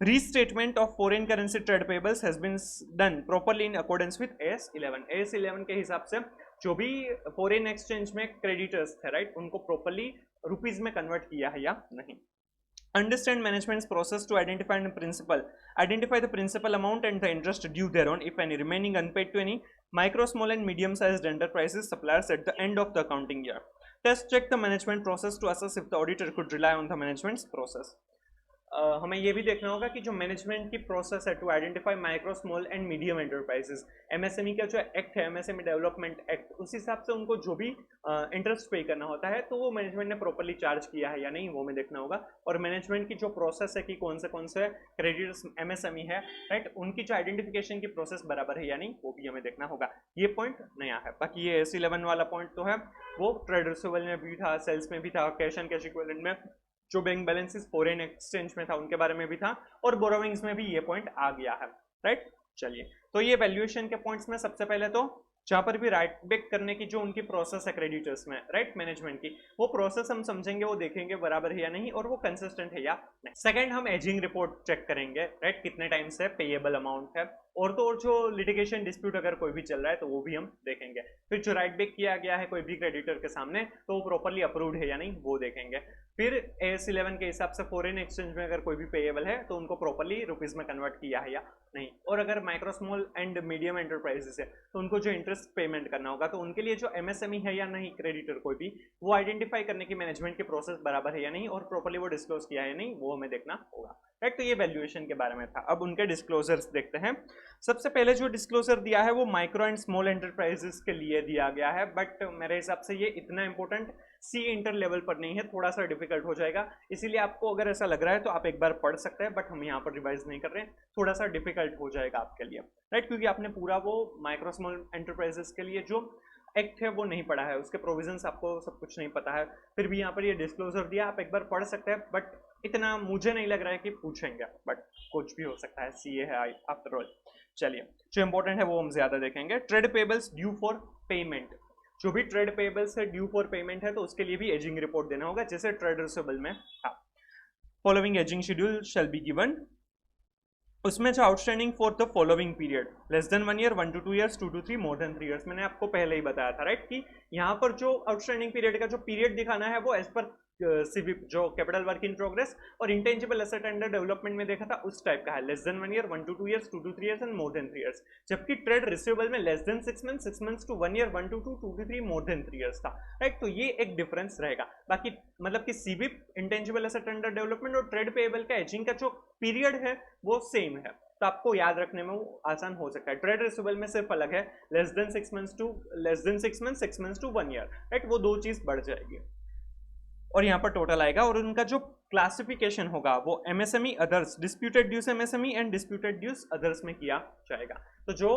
restatement of foreign currency trade payables has been done properly in accordance with AS11। AS11 के हिसाब से जो भी फॉरेन एक्सचेंज में क्रेडिटर्स थे, राइट, उनको प्रॉपरली रुपीज में कन्वर्ट किया है या नहीं। Understand management's process to identify the principal amount and the interest due thereon, if any, remaining unpaid to any micro, small and medium-sized enterprises suppliers at the end of the accounting year. Test check the management process to assess if the auditor could rely on the management's process। हमें ये भी देखना होगा कि जो management की process है to identify micro, small and medium enterprises, MSME का जो एक्ट है, एमएसएमई डेवलपमेंट एक्ट, उस हिसाब से उनको जो भी इंटरेस्ट पे करना होता है तो वो मैनेजमेंट ने प्रॉपरली चार्ज किया है या नहीं वो हमें देखना होगा। और मैनेजमेंट की जो प्रोसेस है कि कौन से क्रेडिटर्स एमएसएमई है, राइट, उनकी जो आइडेंटिफिकेशन की प्रोसेस बराबर है या नहीं वो भी हमें देखना होगा। ये पॉइंट नया है। बाकी ये AS11 वाला पॉइंट तो है वो ट्रेड रिसीवेबल में भी था, सेल्स में भी था, कैश एंड कैश इक्विवेलेंट में, जो बैंक बैलेंसेस फॉरेन एक्सचेंज में था उनके बारे में भी था, और बोरोविंग्स में भी ये पॉइंट आ गया है, राइट। चलिए, तो ये वैल्यूएशन के पॉइंट्स में सबसे पहले तो जहां पर भी राइट बैक करने की जो उनकी प्रोसेस है क्रेडिटर्स में, राइट, मैनेजमेंट की, वो प्रोसेस हम समझेंगे, वो देखेंगे बराबर है या नहीं और वो कंसिस्टेंट है या नहीं। सेकंड, हम एजिंग रिपोर्ट चेक करेंगे, राइट, कितने टाइम से पेएबल अमाउंट है, और तो और जो लिटिगेशन डिस्प्यूट अगर कोई भी चल रहा है तो वो भी हम देखेंगे। फिर जो राइट बैक किया गया है कोई भी क्रेडिटर के सामने तो वो प्रॉपरली अप्रूव्ड है या नहीं वो देखेंगे। फिर AS11 के हिसाब से फॉरेन एक्सचेंज में अगर कोई भी पेएबल है तो उनको प्रॉपरली रुपीज में कन्वर्ट किया है या नहीं। और अगर micro, small and medium enterprises है तो उनको जो इंटरेस्ट पेमेंट करना होगा तो उनके लिए जो MSME है या नहीं क्रेडिटर कोई भी, वो आइडेंटिफाई करने की मैनेजमेंट की प्रोसेस बराबर है या नहीं और प्रॉपरली वो डिस्क्लोज किया है या नहीं वो हमें देखना होगा, राइट। तो ये वैल्यूएशन के बारे में था। अब उनके डिस्क्लोजर्स देखते हैं। सबसे पहले जो डिस्क्लोजर दिया है वो माइक्रो एंड स्मॉल एंटरप्राइजेस के लिए दिया गया है, बट मेरे हिसाब से ये इतना इंपॉर्टेंट सी इंटर लेवल पर नहीं है, थोड़ा सा डिफिकल्ट हो जाएगा। इसीलिए आपको अगर ऐसा लग रहा है तो आप एक बार पढ़ सकते हैं, बट हम यहाँ पर रिवाइज नहीं कर रहे हैं, थोड़ा सा डिफिकल्ट हो जाएगा आपके लिए, राइट, क्योंकि आपने पूरा वो माइक्रो स्मॉल एंटरप्राइजेस के लिए जो एक्ट है वो नहीं पढ़ा है, उसके प्रोविजंस आपको सब कुछ नहीं पता है। फिर भी यहाँ पर ये डिस्क्लोजर दिया, आप एक बार पढ़ सकते हैं, बट इतना मुझे नहीं लग रहा है कि पूछेंगे, बट कुछ भी हो सकता है, CA है आफ्टर ऑल। चलिए, जो इंपॉर्टेंट है वो हम ज्यादा देखेंगे। Trade payables due for payment, जो भी ट्रेड पेबल्स है ड्यू फॉर पेमेंट है तो उसके लिए भी एजिंग रिपोर्ट देना होगा, जैसे ट्रेड रिसीवेबल में था। Following ageing schedule shell be given, उसमें जो outstanding for the following period less than 1 year, 1 to 2 years, 2 to 3, more than 3 years, मैंने आपको पहले ही बताया था, राइट, कि यहाँ पर जो आउटस्टैंडिंग पीरियड का जो पीरियड दिखाना है वो एज पर CWIP जो कैपिटल वर्क इन प्रोग्रेस और इंटेंजिबल एसेट अंडर डेवलपमेंट में देखा था उस टाइप का है, less than 1 year, 1 to 2 years, 2 to 3 years and more than 3 years। जबकि ट्रेड रिसीवेबल में less than 6 months, 6 months to 1 year, 1 to 2, 2 to 3, more than 3 years था, राइट। तो ये एक डिफरेंस रहेगा। बाकी मतलब कि CWIP, intangible asset under development और ट्रेड पेएबल का एजिंग का जो पीरियड है वो सेम है, तो आपको याद रखने में वो आसान हो सकता है। ट्रेड रिसीवेबल में सिर्फ अलग है, less than 6 months to 6 months to 1 year, right, वो दो चीज बढ़ जाएगी और यहाँ पर टोटल आएगा। और उनका जो क्लासिफिकेशन होगा वो MSME others, disputed dues MSME and disputed dues others में किया जाएगा। तो जो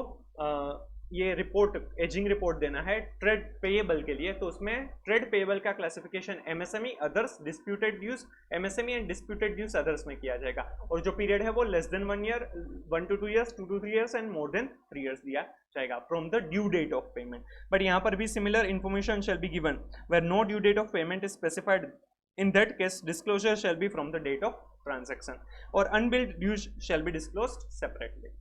ये रिपोर्ट, एजिंग रिपोर्ट देना है ट्रेड पेएबल के लिए, तो उसमें ट्रेड पेएबल का classification MSME others, disputed dues MSME and disputed dues others में किया जाएगा। और जो पीरियड है वो less than 1 year, 1 to 2 years, 2 to 3 years and more than 3 years दिया जाएगा from the due date of payment. But यहाँ पर भी similar information shall be given where no due date of payment is specified, in that case disclosure shall be from the date of transaction or unbilled dues shall be disclosed separately.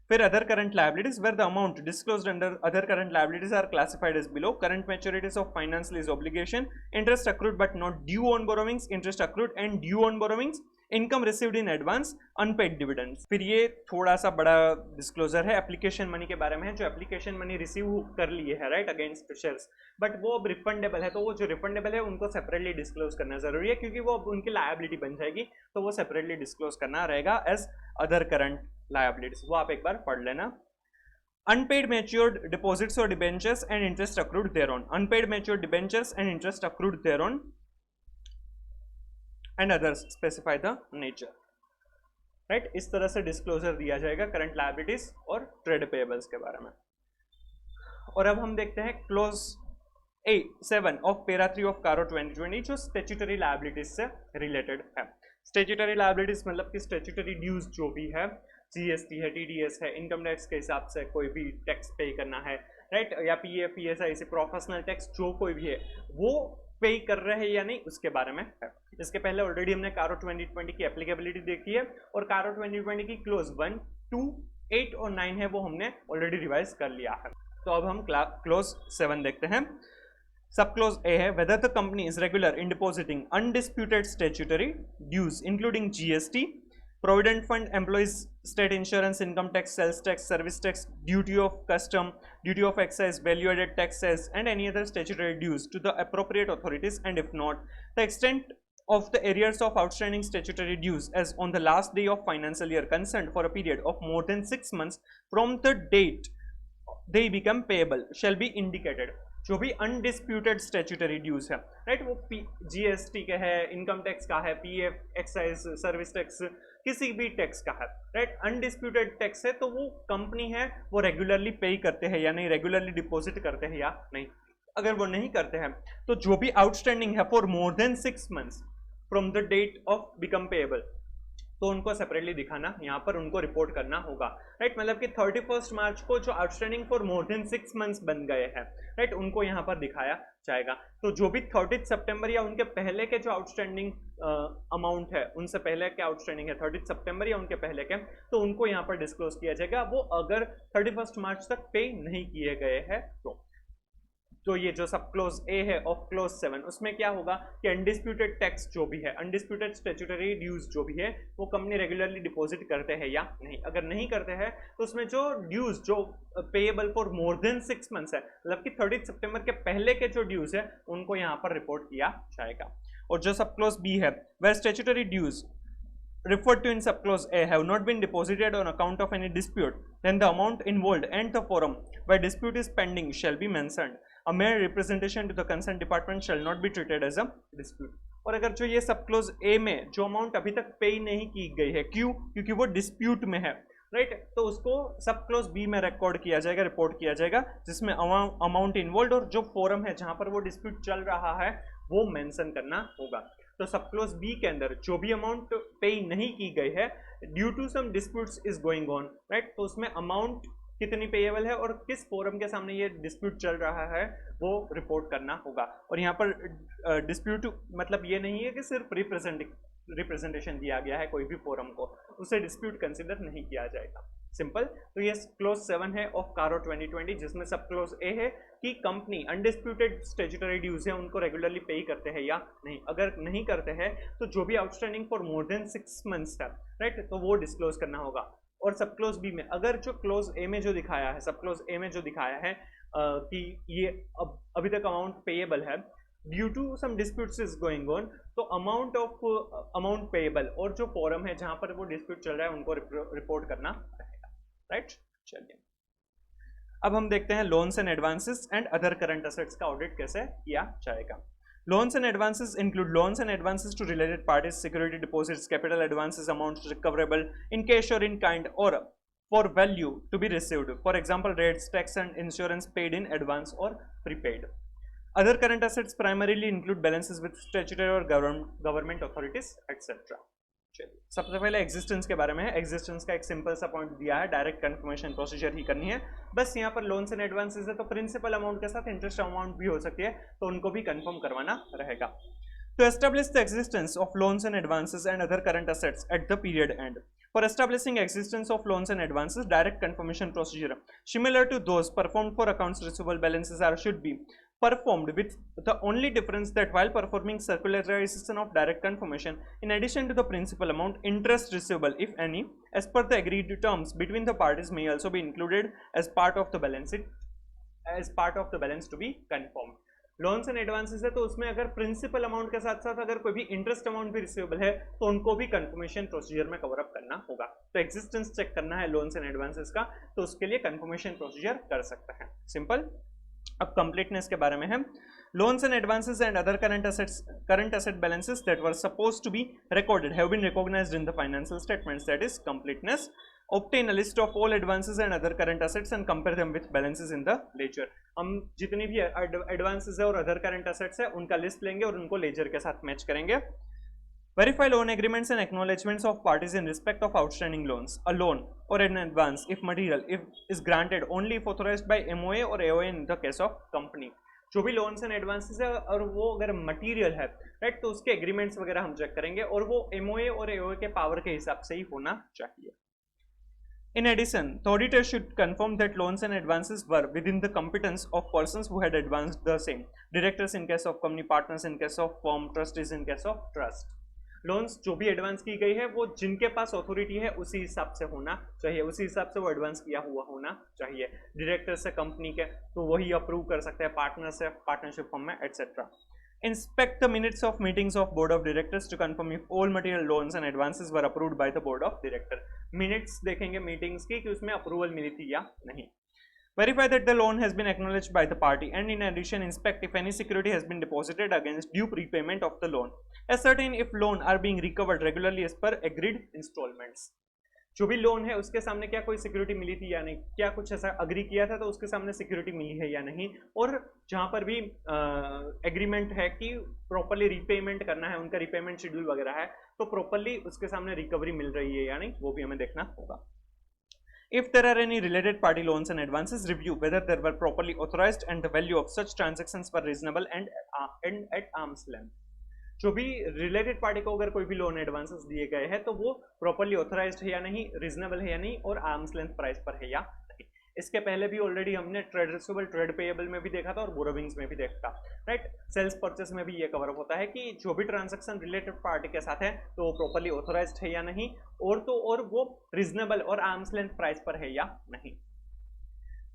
फिर other current liabilities where the amount disclosed under other current liabilities are classified as below: current maturities of finance lease obligation, interest accrued but not due on borrowings, interest accrued and due on borrowings, income received in advance, unpaid dividends. फिर ये थोड़ा सा बड़ा disclosure है application money के बारे में, जो एप्लीकेशन मनी रिसीव कर लिए है राइट अगेंस्ट शेयर्स, बट वो अब रिफंडेबल है, तो वो जो रिफंडेबल है उनको सेपरेटली डिस्क्लोज करना जरूरी है, क्योंकि वो अब उनकी लायबिलिटी बन जाएगी, तो वो सेपरेटली डिस्क्लोज करना रहेगा एज अदर करंट लायबिलिटीज। वो आप एक बार पढ़ लेना। Unpaid matured deposits or debentures and interest accrued thereon. Unpaid matured debentures and interest accrued thereon and others specify the nature. Right? इस तरह से डिस्क्लोजर दिया जाएगा करंट लायबिलिटीज और ट्रेड पेएबल्स के बारे में। और अब हम देखते हैं close A7 of para 3 of कारो 2020, जो स्टैट्यूटरी लायबिलिटीज से रिलेटेड है। स्टैट्यूटरी लायबिलिटीज मतलब कि स्टैट्यूटरी ड्यूज जो भी है, जीएसटी है, टीडीएस है, इनकम टैक्स के हिसाब से कोई भी टैक्स पे करना है राइट, या पीएफ पीएसआई से प्रोफेशनल टैक्स जो कोई भी है वो पे कर रहे हैं या नहीं, उसके बारे में है। इसके पहले ऑलरेडी हमने कारो 2020 की एप्लीकेबिलिटी देखी है, और कारो 2020 की क्लोज 1, 2, 8 और 9 है वो हमने ऑलरेडी रिवाइज कर लिया है। तो अब हम क्लोज 7 देखते हैं। सब क्लोज ए है, whether the company is regular in depositing undisputed statutory dues including GST, Provident Fund, Employees State Insurance, Income Tax, Sales Tax, Service Tax, Duty of Custom, Duty of Excise, Value Added Taxes and any other statutory dues to the appropriate authorities, and if not, the extent of the arrears of outstanding statutory dues as on the last day of financial year concerned for a period of more than 6 months from the date they become payable shall be indicated। जो भी undisputed statutory dues है right, वो GST का है, income tax का है, PF, excise, service tax, किसी भी टैक्स का है राइट, अनडिस्प्यूटेड टैक्स है, तो वो कंपनी है वो रेगुलरली पे करते हैं या नहीं, रेगुलरली डिपॉजिट करते हैं या नहीं। अगर वो नहीं करते हैं तो जो भी आउटस्टैंडिंग है for more than 6 months from the date of become payable, तो उनको सेपरेटली दिखाना, यहाँ पर उनको रिपोर्ट करना होगा राइट। मतलब कि 31 मार्च को जो outstanding for more than 6 months बन गए हैं राइट, उनको यहाँ पर दिखाया जाएगा। तो जो भी 30 सितंबर या उनके पहले के जो आउटस्टैंडिंग अमाउंट है, उनसे पहले के आउटस्टैंडिंग है 30 सितंबर या उनके पहले के, तो उनको यहाँ पर डिस्क्लोज किया जाएगा। वो अगर 31 मार्च तक पे नहीं किए गए हैं तो ये जो सब क्लोज ए है ऑफ क्लोज 7, उसमें क्या होगा कि अनडिस्प्यूटेड टैक्स जो भी है, अनडिस्प्यूटेड स्टैट्यूटरी ड्यूज जो भी है, वो कंपनी रेगुलरली डिपॉजिट करते हैं या नहीं। अगर नहीं करते हैं तो उसमें जो ड्यूज जो payable for more than 6 months है, मतलब कि 30 सितंबर के पहले के जो ड्यूज है उनको यहाँ पर रिपोर्ट किया जाएगा। और जो सब क्लोज बी है, where statutory dues referred to in subclause A have not been deposited on account of any dispute, then the amount involved and the forum where dispute is pending shall be mentioned. A mere representation to the concerned department shall not be treated as a dispute. और अगर जो ये सबक्लोज A में जो amount अभी तक पे नहीं की गई है, क्यों? क्योंकि वो डिस्प्यूट में है राइट, तो उसको सब क्लोज बी में रिकॉर्ड किया जाएगा, रिपोर्ट किया जाएगा, जिसमें अमाउंट इन्वॉल्व और जो फोरम है जहां पर वो डिस्प्यूट चल रहा है वो मेंशन करना होगा। तो सब क्लोज बी के अंदर जो भी अमाउंट पे नहीं की गई है due to some disputes is going on right, तो उसमें अमाउंट कितनी पेएबल है और किस फोरम के सामने ये डिस्प्यूट चल रहा है वो रिपोर्ट करना होगा। और यहाँ पर डिस्प्यूट मतलब ये नहीं है कि सिर्फ रिप्रेजेंटेशन दिया गया है कोई भी फोरम को, उसे डिस्प्यूट कंसिडर नहीं किया जाएगा। सिंपल। तो ये क्लोज 7 है ऑफ कारो 2020, जिसमें सब क्लोज ए है कि कंपनी अनडिस्प्यूटेड स्टैट्यूटरी ड्यूज है उनको रेगुलरली पे करते हैं या नहीं। अगर नहीं करते हैं तो जो भी outstanding for more than 6 months है राइट, तो वो डिस्क्लोज करना होगा। और सब क्लोज बी में अगर जो क्लोज ए में जो दिखाया है, सब क्लोज ए में जो दिखाया है कि ये अभी तक अमाउंट पेएबल है due to some disputes is going on, तो अमाउंट पेएबल और जो फोरम है जहां पर वो डिस्प्यूट चल रहा है उनको रिपोर्ट करना रहेगा राइट। चलिए अब हम देखते हैं loans and advances and other current assets का ऑडिट कैसे किया जाएगा। Loans and advances include loans and advances to related parties, security deposits, capital advances, amounts recoverable in cash or in kind or for value to be received. For example, rates, tax and insurance paid in advance or prepaid. Other current assets primarily include balances with statutory or government authorities, etc. चलिए सबसे पहले existence के बारे में है। Existence का एक simple सा पॉइंट दिया है, डायरेक्ट कंफर्मेशन प्रोसीजर ही करनी है बस। यहाँ पर लोन्स एंड एडवांसेस है तो प्रिंसिपल अमाउंट के साथ इंटरेस्ट अमाउंट भी हो सकती है, तो उनको भी कंफर्म करवाना रहेगा। To establish the existence of loans and advances and other current assets at the period end. For establishing existence of loans and advances, direct confirmation procedure similar to those performed for accounts receivable balances are should be performed, with the only difference that while performing circularization of direct confirmation, in addition to the principal amount, interest receivable, if any, as per the agreed terms between the parties, may also be included as part of the balance to be confirmed. Loans and advances है तो उसमें अगर principal amount के साथ साथ अगर कोई भी इंटरेस्ट अमाउंट भी रिसीवेबल है तो उनको भी कंफर्मेशन प्रोसीजर में कवर अप करना होगा। तो एग्जिस्टेंस चेक करना है लोन्स एंड एडवांसेस का, तो उसके लिए कंफर्मेशन प्रोसीजर कर सकते हैं, सिंपल। अब कंप्लीटनेस के बारे में है, loans and advances and other current asset balances that were supposed to be recorded have been recognized in the financial statements, that is completeness. Obtain a list of all advances and other current assets and compare them with balances in the ledger. हम जितनी भी advances है और other current assets है उनका list लेंगे और उनको लेजर के साथ मैच करेंगे। Verify loan agreements and acknowledgements of parties in respect of outstanding loans. A loan or an advance, if material, is granted only if authorized by MOA or AOA in the case of company. जो भी loans and advances है और वो अगर material है, right, तो उसके agreements वगैरह हम चेक करेंगे और वो MOA और AOA के पावर के हिसाब से ही होना चाहिए। In addition, the auditor should confirm that loans and advances were within the competence of persons who had advanced the same. Directors in case of company, partners in case of firm, trustees in case of trust. Loans जो भी advance की गई है वो जिनके पास authority है उसी हिसाब से होना चाहिए, उसी हिसाब से वो एडवांस किया हुआ होना चाहिए। डायरेक्टर्स है कंपनी के तो वही अप्रूव कर सकते हैं, पार्टनर्स है पार्टनरशिप फॉर्म में, etcetera. Inspect the minutes of meetings of board of directors to confirm if all material loans and advances were approved by the board of director. Minutes देखेंगे meetings की कि उसमें approval मिली थी या नहीं। Verify that the loan has been acknowledged by the party, and in addition inspect if any security has been deposited against due prepayment of the loan. Ascertain if loan are being recovered regularly as per agreed installments. जो भी loan है उसके सामने क्या कोई security मिली थी या नहीं, क्या कुछ ऐसा अग्री किया था तो उसके सामने सिक्योरिटी मिली है या नहीं, और जहां पर भी एग्रीमेंट है कि प्रॉपरली रीपेमेंट करना है, उनका रीपेमेंट शेड्यूल वगैरह है तो प्रॉपरली उसके सामने रिकवरी मिल रही है या नहीं, वो भी हमें देखना होगा। If there are any related party loans and advances, review whether they were properly authorized and the value of such transactions were reasonable and at arm's length. जो भी रिलेटेड पार्टी को अगर कोई भी लोन एडवांसेस दिए गए हैं तो वो प्रॉपरली ऑथराइज्ड है या नहीं, रीजनेबल है या नहीं, और आर्म्स लेंथ प्राइस पर है या नहीं। इसके पहले भी ऑलरेडी हमने ट्रेड रिसीवेबल, ट्रेड पेएबल में भी देखा था और बोरोविंग्स में भी देखा, राइट। सेल्स परचेस में भी ये कवर अप होता है कि जो भी ट्रांजैक्शन रिलेटेड पार्टी के साथ है तो वो प्रॉपरली ऑथराइज्ड है या नहीं, और वो रीजनेबल और आर्म्स लेंथ प्राइस पर है या नहीं।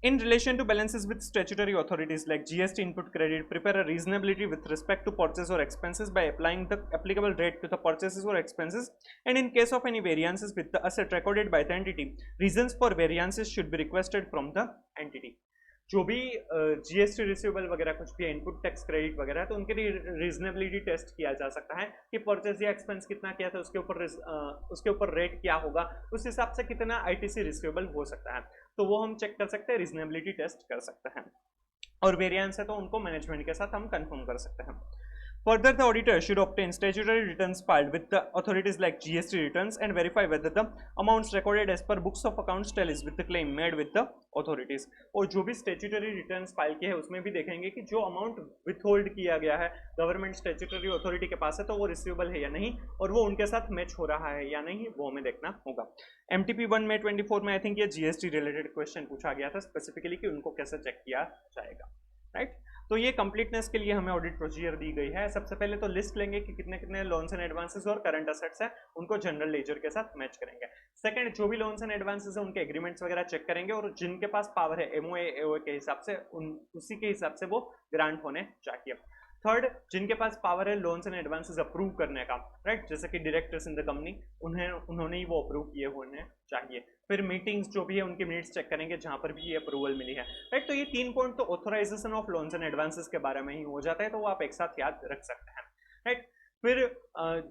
In relation to balances with statutory authorities like GST input credit, prepare a reasonability with respect to purchase or expenses by applying the applicable rate to the purchases or expenses, and in case of any variances with the asset recorded by the entity, reasons for variances should be requested from the entity. जो भी GST receivable वगैरह कुछ भी input tax credit वगैरह है तो उनके लिए रीजनेबिलिटी टेस्ट किया जा सकता है कि परचेज या एक्सपेंस कितना किया था उसके ऊपर रेट क्या होगा, उस हिसाब से कितना ITC रिसीवेबल हो सकता है, तो वो हम चेक कर सकते हैं, रीजनेबिलिटी टेस्ट कर सकते हैं, और वेरिएंस है तो उनको मैनेजमेंट के साथ हम कंफर्म कर सकते हैं। Further, the auditor should obtain statutory returns filed with the authorities like GST returns and verify whether the amounts recorded as per books of accounts tallies with the claim made with the authorities. और जो भी statutory returns file किए हैं उसमें भी देखेंगे कि जो अमाउंट विथहोल्ड किया गया है गवर्नमेंट स्टैट्यूटरी अथॉरिटी के पास है तो वो रिसीवेबल है या नहीं, और वो उनके साथ मैच हो रहा है या नहीं, वो हमें देखना होगा। MTP 1 में 24 में आई थिंक ये GST रिलेटेड क्वेश्चन पूछा गया था स्पेसिफिकली कि उनको कैसे चेक किया जाएगा, राइट। तो ये कंप्लीटनेस के लिए हमें ऑडिट प्रोसीजर दी गई है। सबसे पहले तो लिस्ट लेंगे कि कितने कितने लोन्स एंड एडवांसेस और करंट असेट्स हैं, उनको जनरल लेजर के साथ मैच करेंगे। सेकंड, जो भी लोन्स एंड एडवांसेस हैं उनके एग्रीमेंट्स वगैरह चेक करेंगे और जिनके पास पावर है MOA AOA के हिसाब से उसी के हिसाब से वो ग्रांट होने चाहिए। थर्ड, जिनके पास पावर है लोन्स एंड एडवांसेस अप्रूव करने का, राइट, जैसे कि डायरेक्टर्स इन द कंपनी, उन्होंने ही वो अप्रूव किए होने चाहिए। फिर मीटिंग्स जो भी है उनके मिनट्स चेक करेंगे जहां पर भी ये अप्रूवल मिली है, राइट। तो ये 3 पॉइंट तो authorisation of loans and advances के बारे में ही हो जाता है, तो वो आप एक साथ याद रख सकते हैं, राइट। फिर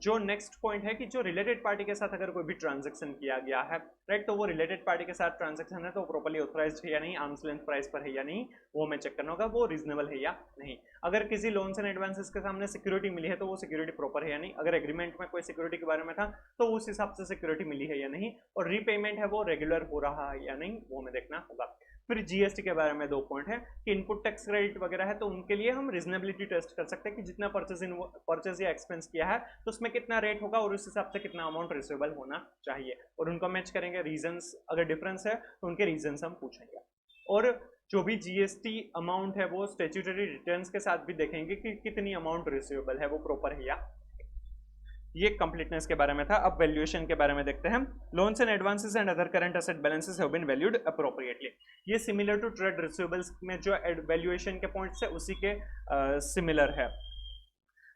जो नेक्स्ट पॉइंट है कि जो रिलेटेड पार्टी के साथ अगर कोई भी ट्रांजैक्शन किया गया है, राइट, तो वो रिलेटेड पार्टी के साथ ट्रांजैक्शन है तो प्रॉपर्ली ऑथराइज्ड है या नहीं, आर्म्स लेंथ प्राइस पर है या नहीं, वो हमें चेक करना होगा, वो रीजनेबल है या नहीं। अगर किसी लोन्स एंड एडवांसेस के सामने सिक्योरिटी मिली है तो वो सिक्योरिटी प्रॉपर है या नहीं, अगर एग्रीमेंट में कोई सिक्योरिटी के बारे में था तो उस हिसाब से सिक्योरिटी मिली है या नहीं, और रीपेमेंट है वो रेगुलर हो रहा है या नहीं, वो हमें देखना होगा। फिर GST के बारे में 2 पॉइंट है कि इनपुट टैक्स क्रेडिट वगैरह है तो उनके लिए हम रीजनेबिलिटी टेस्ट कर सकते हैं कि जितना परचेज या एक्सपेंस किया है तो उसमें कितना रेट होगा और उस हिसाब से कितना अमाउंट रिसीवेबल होना चाहिए, और उनको मैच करेंगे। रीजंस अगर डिफरेंस है तो उनके रीजंस हम पूछेंगे। और जो भी जीएसटी अमाउंट है वो स्टैट्यूटरी रिटर्न्स के साथ भी देखेंगे कि कितनी अमाउंट रिसीवेबल है, वो प्रॉपर है या। ये कंप्लीटनेस के बारे में था। अब वैल्यूएशन के बारे में देखते हैं। Loans and advances and other current asset balances have been valued appropriately. ये सिमिलर टू ट्रेड रिसीवेबल्स में जो वैल्यूएशन के पॉइंट्स है उसी के सिमिलर है।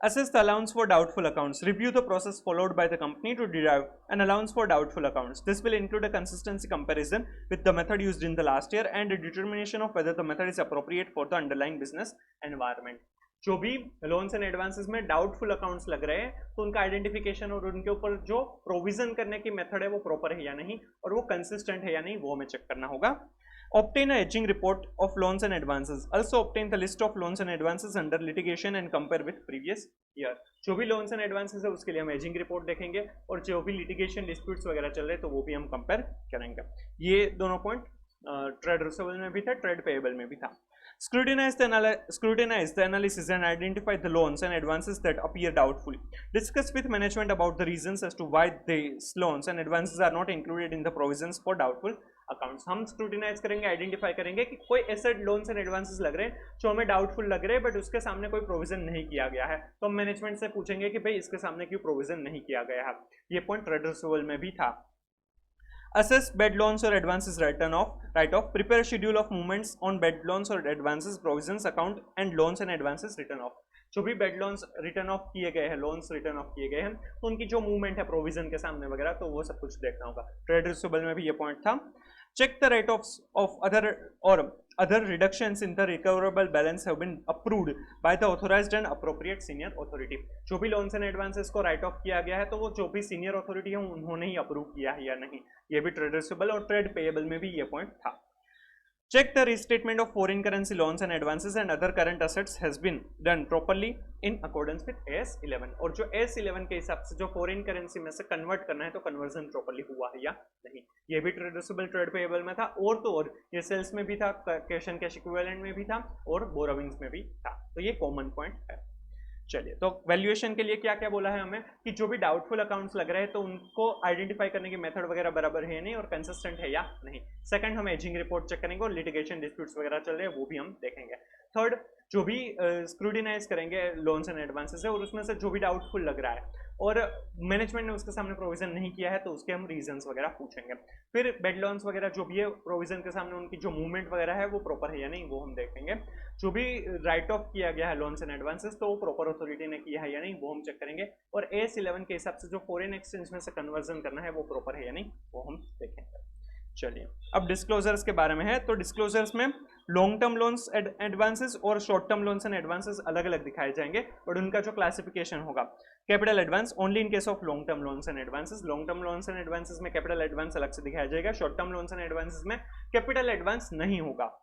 Assess the allowance for doubtful accounts. Review the process followed by the company to derive an allowance for doubtful accounts. This will include a consistency comparison with the method used in the last year and a determination of whether the method is appropriate for the underlying business environment. जो भी loans and advances में doubtful accounts लग रहे हैं तो उनका identification और उनके ऊपर जो प्रोविजन करने की मेथड है वो प्रॉपर है या नहीं, और वो कंसिस्टेंट है या नहीं, वो हमें चेक करना होगा। Obtain a aging report of loans and advances. Also obtain the list of loans and advances under litigation and compare with previous year. जो भी loans and advances है उसके लिए हम एजिंग रिपोर्ट देखेंगे, और जो भी लिटिगेशन डिस्प्यूट्स वगैरह चल रहे हैं तो वो भी हम कंपेयर करेंगे। ये दोनों पॉइंट ट्रेड रिसीवेबल में भी था, ट्रेड पेएबल में भी था। Scrutinize the analysis and identify the loans and advances that appear doubtful. Discuss with management about the reasons as to why these loans and advances are not included in the provisions for doubtful accounts. हम scrutinise करेंगे, identify करेंगे कि कोई ऐसे loans and advances लग रहे हैं जो हमें डाउटफुल लग रहे हैं बट उसके सामने कोई प्रोविजन नहीं किया गया है, तो हम मैनेजमेंट से पूछेंगे कि भाई इसके सामने क्यों प्रोविजन नहीं किया गया है। ये पॉइंट ट्रेड रिसीवेबल में भी था। Assess bad loans or advances write-off. Prepare a schedule of movements on bad loans or advances provisions account and loans and advances written off. जो भी बेड लोन्स रिटर्न ऑफ किए गए हैं, loans return of किए गए हैं, तो उनकी जो मूवमेंट है प्रोविजन के सामने वगैरह, तो वो सब कुछ देखना होगा। ट्रेड रिसीवेबल में भी ये पॉइंट था। Check the write off other reductions in the recoverable balance have been approved by the authorized and appropriate senior authority. जो भी loans and advances को राइट ऑफ किया गया है तो वो जो भी सीनियर अथॉरिटी है उन्होंने ही अप्रूव किया है या नहीं, ये भी ट्रेड रिसीवेबल और ट्रेड पेएबल में भी ये पॉइंट था। Check the restatement of foreign currency loans and advances and other current assets has been done properly in accordance with AS11. और जो AS11 के हिसाब से जो फॉरेन करेंसी में से कन्वर्ट करना है तो कन्वर्जन प्रॉपर्ली हुआ है या नहीं, ये भी ट्रेड रिसीवेबल ट्रेड पेएबल में था। और तो और ये सेल्स में भी था, कैश एंड कैश इक्विवेलेंट में भी था, और बोरोविंग्स में भी था, तो ये कॉमन पॉइंट है। चलिए, तो वैल्यूएशन के लिए क्या क्या बोला है हमें कि जो भी डाउटफुल अकाउंट्स लग रहे हैं तो उनको आइडेंटिफाई करने की मेथड वगैरह बराबर है नहीं और कंसिस्टेंट है या नहीं। सेकंड, हम एजिंग रिपोर्ट चेक करेंगे और लिटिगेशन डिस्प्यूट्स वगैरह चल रहे हैं वो भी हम देखेंगे। थर्ड, जो भी स्क्रूटिनाइज करेंगे लोन्स एंड एडवांसेस है और उसमें से जो भी डाउटफुल लग रहा है और मैनेजमेंट ने उसके सामने प्रोविजन नहीं किया है तो उसके हम रीजंस वगैरह पूछेंगे। फिर बेड लोन्स वगैरह जो भी है प्रोविजन के सामने उनकी जो मूवमेंट वगैरह है वो प्रॉपर है या नहीं वो हम देखेंगे। जो भी राइट ऑफ किया गया है लोन्स एंड एडवांसेस तो वो प्रॉपर अथॉरिटी ने किया है या नहीं वो हम चेक करेंगे। और AS11 के हिसाब से जो फॉरेन एक्सचेंज में से कन्वर्जन करना है वो प्रॉपर है या नहीं वो हम देखेंगे। चलिए, अब डिस्क्लोजर्स के बारे में है। तो डिस्क्लोजर्स में लॉन्ग टर्म लोन्स एडवांसेस और short term loans and advances अलग अलग दिखाए जाएंगे और उनका जो क्लासिफिकेशन होगा, capital advance only in case of long term loans and advances. Long term loans and advances में कैपिटल एडवांस अलग से दिखाया जाएगा, short term loans and advances में कैपिटल एडवांस नहीं होगा।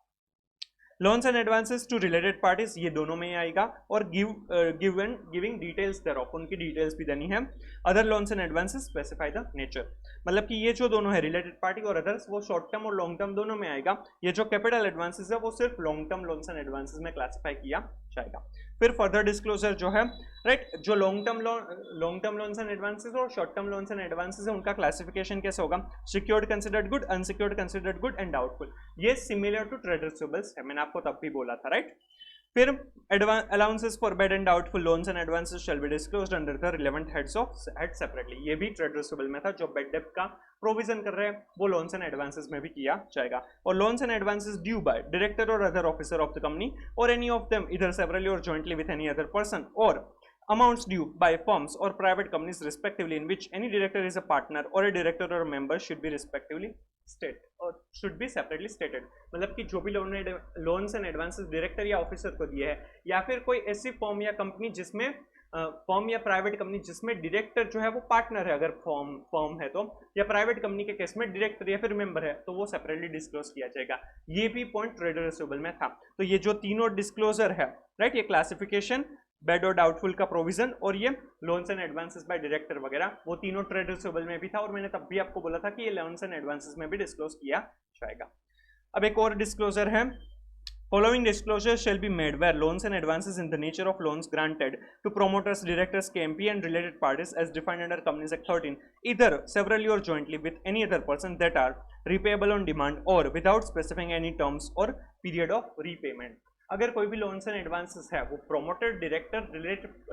Loans and advances to related parties ये दोनों में ही आएगा और गिविंग डिटेल्स देयरऑफ, उनकी डिटेल्स भी देनी है। Other loans and advances specify the nature, मतलब कि ये जो दोनों है रिलेटेड पार्टी और अदर्स वो शॉर्ट टर्म और लॉन्ग टर्म दोनों में आएगा। ये जो कैपिटल एडवांसेस है वो सिर्फ long term loans and advances में क्लासिफाई किया जाएगा। फिर फर्दर डिस्क्लोजर जो है राइट, जो long term loans and advances और short term loans and advances है उनका क्लासिफिकेशन कैसे होगा, secured considered good, unsecured considered good and doubtful. ये सिमिलर टू ट्रेड रिसीवेबल्स है, मैंने आपको तब भी बोला था राइट। फिर allowances for bad and doubtful loans and advances shall be disclosed under the relevant heads separately. ये भी ट्रेड रिसीवेबल में था, जो बेड डेब्ट का प्रोविजन कर रहे हैं वो लोन्स एंड एडवांसेस में भी किया जाएगा। और loans and advances due by director और other officer of the company और any of them either severally और jointly with any other person, और amounts due by firms or private companies respectively in which any director is a partner or a director or a member should be respectively state or should be separately stated। मतलब कि जो भी loans and advances director या officer को दिए है या फिर कोई ऐसी फर्म या कंपनी जिसमें फर्म या प्राइवेट कंपनी जिसमें डायरेक्टर जो है वो पार्टनर है, अगर फर्म है तो, या प्राइवेट कंपनी के केस में डायरेक्टर या फिर मेंबर है तो वो सेपरेटली डिस्क्लोज किया जाएगा। ये भी पॉइंट ट्रेड रिसीवेबल में था। तो ये जो तीनों डिस्क्लोजर है राइट, ये क्लासिफिकेशन, बेड और डाउटफुल का प्रोविजन और ये loans and advances by director वगैरह, वो तीनों ट्रेड रिसीवेबल में भी था और मैंने तब भी आपको बोला था कि ये लोन्स एंड एडवांसेस में भी डिस्क्लोज किया जाएगा। अब एक और डिस्क्लोजर है Following disclosures shall be made where loans and advances in the nature of loans granted to promoters, directors, KMP and related parties as defined under Companies Act 13, either severally or jointly with any other person, that are repayable on demand or without specifying any terms or period of repayment. अगर कोई भी loans and advances है वो promoter, director,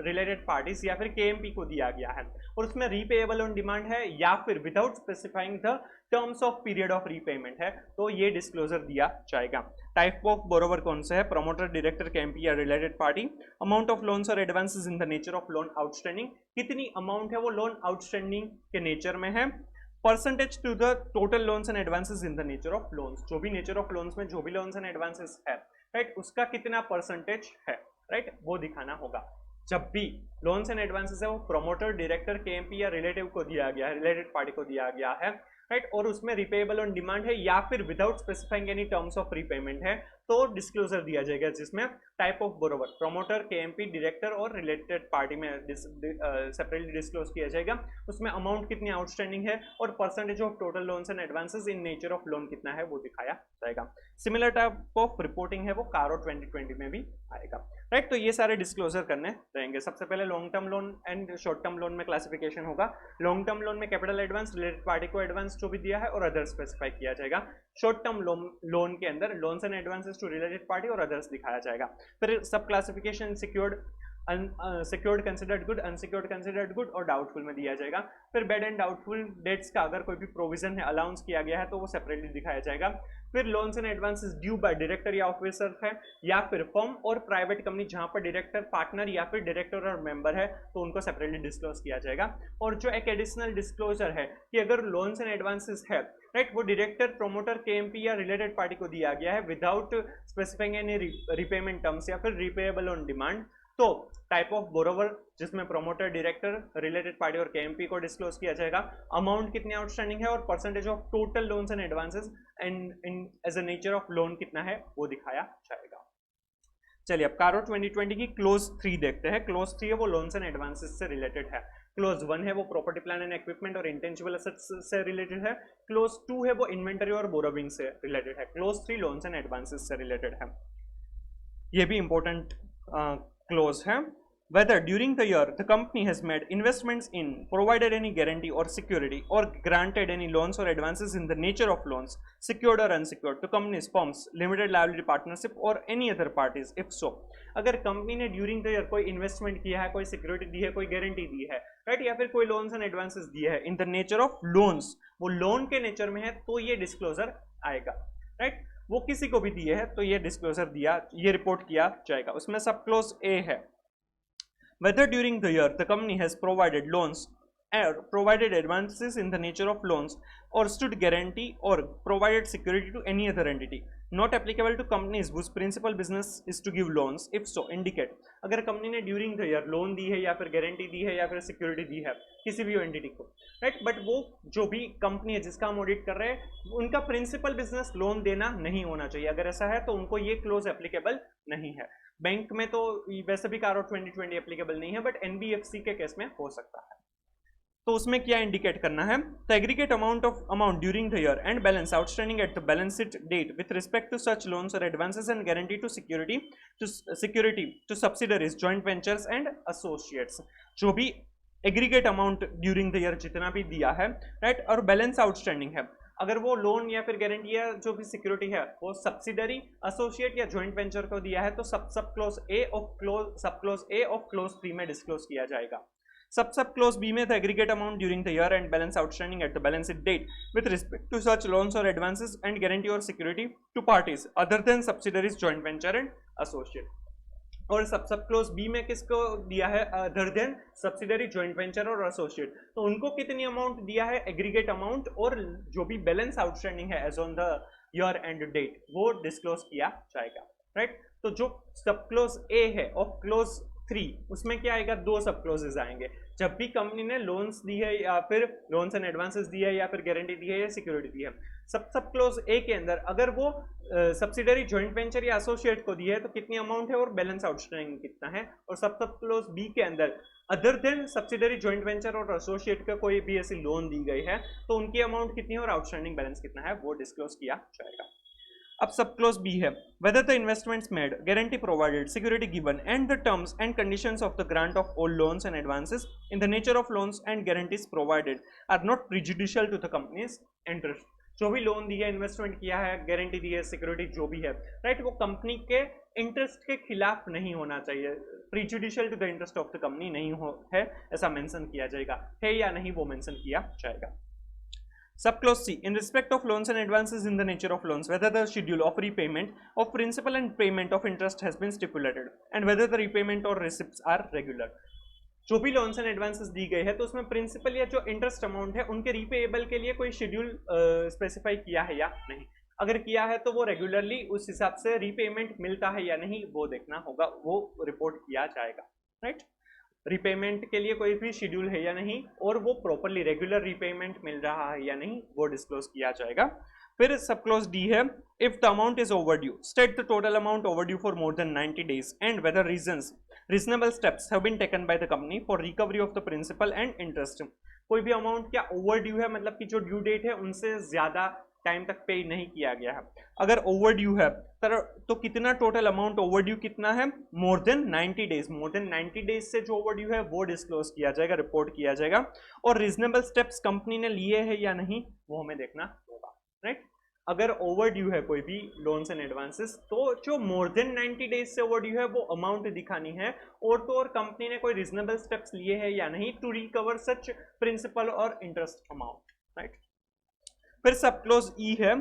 related parties या फिर KMP को दिया गया है और उसमें रीपेएबल ऑन डिमांड है या फिर without specifying the terms of period of repayment है, तो ये डिस्क्लोजर दिया जाएगा। टाइप ऑफ बोरोवर कौन से है? प्रोमोटर, डायरेक्टर, केएमपी या related party. Amount of loans और advances in the nature of loan outstanding, कितनी अमाउंट है वो लोन आउटस्टैंडिंग के नेचर में है। Percentage to the total loans and advances in the nature of loans, जो भी नेचर ऑफ लोन्स में जो भी लोन्स एंड एडवांसेस है, राइट, उसका कितना परसेंटेज है, राइट, वो दिखाना होगा। जब भी लोन्स एंड एडवांसेस है वो प्रोमोटर, डायरेक्टर, केएमपी या रिलेटिव को दिया गया है, रिलेटेड पार्टी को दिया गया है, राइट, और उसमें रिपेएबल ऑन डिमांड है या फिर without specifying any terms of repayment है, तो डिस्क्लोजर दिया जाएगा जिसमें type of borrower promoter, KMP, director और रिलेटेड पार्टी में सेपरेटली डिस्क्लोज किया जाएगा। उसमें अमाउंट कितनी आउटस्टैंडिंग है और percentage of total loans and advances in nature of loan कितना है वो दिखाया जाएगा। सिमिलर टाइप ऑफ रिपोर्टिंग है वो कारो 2020 में भी आएगा, राइट। तो ये सारे डिस्क्लोजर करने रहेंगे। सबसे पहले long term loan and short term loan में क्लासिफिकेशन होगा। लॉन्ग टर्म लोन में कैपिटल एडवांस, रिलेटेड पार्टी को एडवांस जो भी दिया है और अदर स्पेसिफाई किया जाएगा। शॉर्ट टर्म लोन के अंदर loans and advances to related party और अदर्स दिखाया जाएगा। फिर sub classification secured, secured considered good, unsecured considered good और डाउटफुल में दिया जाएगा। फिर बैड एंड डाउटफुल डेट्स का अगर कोई भी प्रोविजन है, अलाउंस किया गया है, तो वो सेपरेटली दिखाया जाएगा। फिर loans and advances due by director या ऑफिसर है या फिर फर्म और प्राइवेट कंपनी जहां पर डायरेक्टर, पार्टनर या फिर डायरेक्टर और मेंबर है, तो उनको सेपरेटली डिस्क्लोज किया जाएगा। और जो एक एडिशनल डिस्क्लोजर है कि अगर लोन्स एंड एडवांसेस है, राइट, वो डायरेक्टर, प्रोमोटर, केएमपी या रिलेटेड पार्टी को दिया गया है without specifying any repayment terms या फिर रिपेएबल ऑन डिमांड, तो टाइप ऑफ बोरोवर जिसमें प्रोमोटर, डायरेक्टर, रिलेटेड पार्टी और केएमपी को डिस्क्लोज किया जाएगा। अमाउंट कितनी आउटस्टैंडिंग है और percentage of total loans and advances and as a nature of loan कितना है वो दिखाया जाएगा। चलिए अब कारो 2020 की क्लोज 3 देखते हैं। क्लोज 3 है वो लोन्स एंड एडवांसेस से रिलेटेड है। क्लोज 1 है वो प्रॉपर्टी, प्लान एंड इक्विपमेंट और इंटेंजिबल एसेट्स से रिलेटेड है। क्लोज 2 है वो इन्वेंटरी और बोरोविंग से रिलेटेड है। क्लोज 3 लोन्स एंड एडवांसेस से रिलेटेड है। ये भी इंपॉर्टेंट क्लोज है। Whether during the year the company has made investments in, provided any guarantee or security, or granted any loans or advances in the nature of loans, secured or unsecured, to companies, firms, limited liability partnership or any other parties, if so, अगर company ने during the year कोई investment किया है, कोई security दी है, कोई guarantee दी है, right, या फिर कोई लोन्स एंड एडवांसेस दिए है in the nature of loans, वो लोन के नेचर में है, तो ये डिस्क्लोजर आएगा, राइट। वो किसी को भी दिए है तो ये डिस्क्लोजर दिया, ये रिपोर्ट किया जाएगा। उसमें सब क्लोज ए है, whether during the year the company has provided loans or provided advances in the nature of loans or stood guarantee or provided security to any other entity, not applicable to companies whose principal business is to give loans, if so indicate। अगर company ने during the year loan दी है या फिर guarantee दी है या फिर security दी है किसी भी एंटिटी को, राइट, बट वो जो भी कंपनी है जिसका हम ऑडिट कर रहे हैं उनका प्रिंसिपल बिजनेस लोन देना नहीं होना चाहिए। अगर ऐसा है तो उनको ये क्लोज एप्लीकेबल नहीं है। बैंक में तो वैसे भी कारो 2020 एप्लीकेबल नहीं है, बट एनबीएफसी के केस में हो सकता है। तो उसमें क्या इंडिकेट करना है? The aggregate amount during the year end balance outstanding at the balance sheet date with respect to such loans और advances and guarantee to security to subsidiaries, joint ventures and associates. जो भी aggregate amount during the year जितना भी दिया है, right, और balance outstanding है, अगर वो लोन या फिर गारंटी या जो भी सिक्योरिटी है वो सब्सिडरी, एसोसिएट या जॉइंट वेंचर को दिया है, तो सब क्लोज ए ऑफ क्लोज 3 में डिस्क्लोज किया जाएगा। सब क्लोज बी में the aggregate amount during the year end balance outstanding at the balance sheet date with respect to such loans और एडवांसेस एंड गारंटी और security to parties other than subsidiaries, joint venture and associate. और sub clause B में किसको दिया है? Other than subsidiary, joint venture और associate. तो उनको कितनी अमाउंट दिया है? एग्रीगेट अमाउंट, और जो भी बैलेंस आउटस्टैंडिंग है as on the year end date वो डिस्क्लोज किया जाएगा, राइट। तो जो सब क्लोज ए है ऑफ क्लोज 3 उसमें क्या आएगा? 2 सब क्लोजेज आएंगे। जब भी कंपनी ने लोन्स दी है या फिर लोन्स एंड एडवांसेस दी है या फिर गारंटी दी है या सिक्योरिटी दी है, सब क्लोज ए के अंदर अगर वो सब्सिडरी, जॉइंट वेंचर या एसोसिएट को दी है तो कितनी अमाउंट है और बैलेंस आउटस्टैंडिंग कितना है। और सब क्लोज बी के अंदर other than subsidiary, joint venture और एसोसिएट का कोई भी ऐसी लोन दी गई है तो उनकी अमाउंट कितनी है और आउटस्टैंडिंग बैलेंस कितना है वो डिस्क्लोज किया जाएगा। अब सब क्लोज बी है, whether the investments made, guarantee provided, security given and the terms and conditions of the grant of all loans and advances in the nature of loans and guarantees provided are not prejudicial to the company's interest. जो भी loan दिया, investment किया है, guarantee दी है, security जो भी है, right, वो कंपनी के इंटरेस्ट के खिलाफ नहीं होना चाहिए, prejudicial to the interest of the company नहीं हो है, ऐसा मेंशन किया जाएगा, है या नहीं वो मेंशन किया जाएगा. Subclause C, in respect of loans and advances in the nature of loans, whether the schedule of repayment of principal and payment of interest has been stipulated and whether the repayment or receipts are regular. जो भी loans and advances दी गई है तो उसमें principal या जो interest amount है उनके रीपेएबल के लिए कोई शेड्यूल स्पेसिफाई किया है या नहीं. अगर किया है तो वो रेगुलरली उस हिसाब से रीपेमेंट मिलता है या नहीं वो देखना होगा, वो रिपोर्ट किया जाएगा, राइट. रिपेमेंट के लिए कोई भी शेड्यूल है या नहीं और वो प्रॉपरली रेगुलर रिपेमेंट मिल रहा है या नहीं वो डिस्क्लोज किया जाएगा. फिर सब क्लोज डी है, if the amount is overdue state the total amount overdue for more than 90 days and whether reasonable steps have been taken by the company for recovery of the principal and interest. कोई भी amount क्या overdue है, मतलब कि जो due date है उनसे ज्यादा टाइम तक पे नहीं किया गया है. अगर ओवरड्यू है तो कितना टोटल अमाउंट ओवरड्यू कितना है, मोर देन 90 days. मोर देन 90 days से जो ओवरड्यू है वो डिस्क्लोज किया जाएगा, रिपोर्ट किया जाएगा. और रीजनेबल स्टेप्स कंपनी ने लिए हैं या नहीं वो हमें देखना होगा, राइट. अगर ओवरड्यू है कोई भी लोन्स एंड एडवांसेस तो जो मोर देन 90 days से ओवरड्यू है वो अमाउंट दिखानी है, और तो और कंपनी ने कोई रीजनेबल स्टेप्स लिए हैं या नहीं टू रिकवर सच प्रिंसिपल और इंटरेस्ट अमाउंट, राइट. फिर सब क्लोज ई है,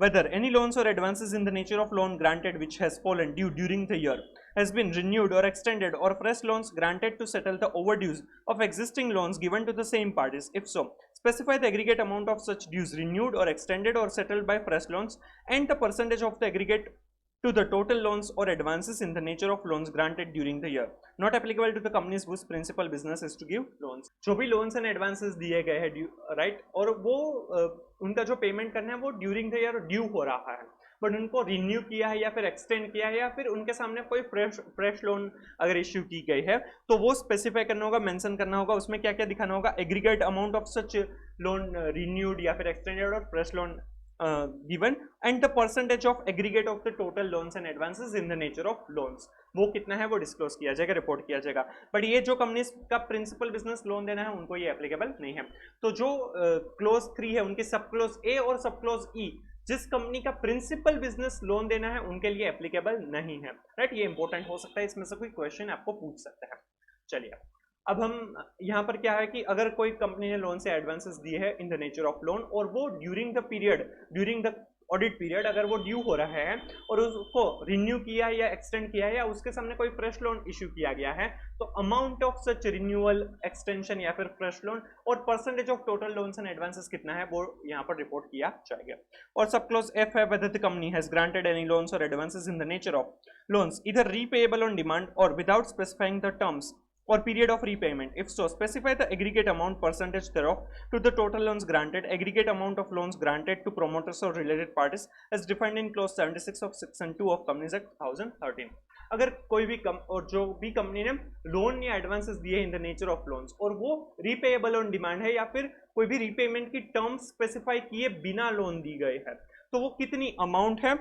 whether any loans or advances in the nature of loan granted which has fallen due during the year has been renewed or extended or fresh loans granted to settle the overdues of existing loans given to the same parties. If so, specify the aggregate amount of such dues renewed or extended or settled by fresh loans and the percentage of the aggregate to the total loans or advances in the nature of loans granted during the year, not applicable to the companies whose principal business is to give loans. जो भी loans and advances दिए गए हैं, right, और वो उनका जो payment करना है वो ड्यूरिंग द ईयर ड्यू हो रहा है, बट उनको रिन्यू किया है या फिर एक्सटेंड किया है या फिर उनके सामने कोई फ्रेश लोन अगर इश्यू की गई है तो वो स्पेसिफाई करना होगा, मेंशन करना होगा, उसमें क्या क्या दिखाना होगा, aggregate amount of such loan renewed या फिर एक्सटेंडेड और fresh loan given and the percentage of aggregate of the total loans and advances in the nature of loans, वो कितना है वो डिस्क्लोज किया जाएगा, रिपोर्ट किया जाएगा. बट ये जो कंपनी का प्रिंसिपल बिजनेस लोन देना है उनको ये एप्लीकेबल नहीं है. तो जो क्लोज 3 है उनकी सब क्लोज ए और सब क्लोज ई जिस कंपनी का प्रिंसिपल बिजनेस लोन देना है उनके लिए एप्लीकेबल नहीं है, राइट. ये इंपॉर्टेंट हो सकता है, इसमें से कोई क्वेश्चन आपको पूछ सकता है. चलिए अब हम यहाँ पर क्या है कि अगर कोई कंपनी ने लोन से एडवांसेस दिए हैं इन द नेचर ऑफ लोन और वो ड्यूरिंग द ऑडिट पीरियड अगर वो ड्यू हो रहा है और उसको रिन्यू किया है या एक्सटेंड किया है या उसके सामने कोई फ्रेश लोन इश्यू किया गया है तो amount of such renewal, extension या फिर फ्रेश लोन और percentage of total loans and advances कितना है वो यहाँ पर रिपोर्ट किया जाएगा. और सब क्लोज एफ है, whether the company has granted any loans or advances in the nature of loans either repayable on demand or without specifying the terms or period of repayment. If so, specify the aggregate amount percentage thereof to the total loans granted, aggregate amount of loans granted to promoters or related parties as defined in clause 76 of section 2 of Companies Act 2013. अगर कोई भी और जो भी company ने loan या advances दिए इन the nature of loans और वो रीपेएबल ऑन डिमांड है या फिर कोई भी रीपेमेंट की टर्म्स स्पेसिफाई किए बिना लोन दी गई है तो वो कितनी अमाउंट है,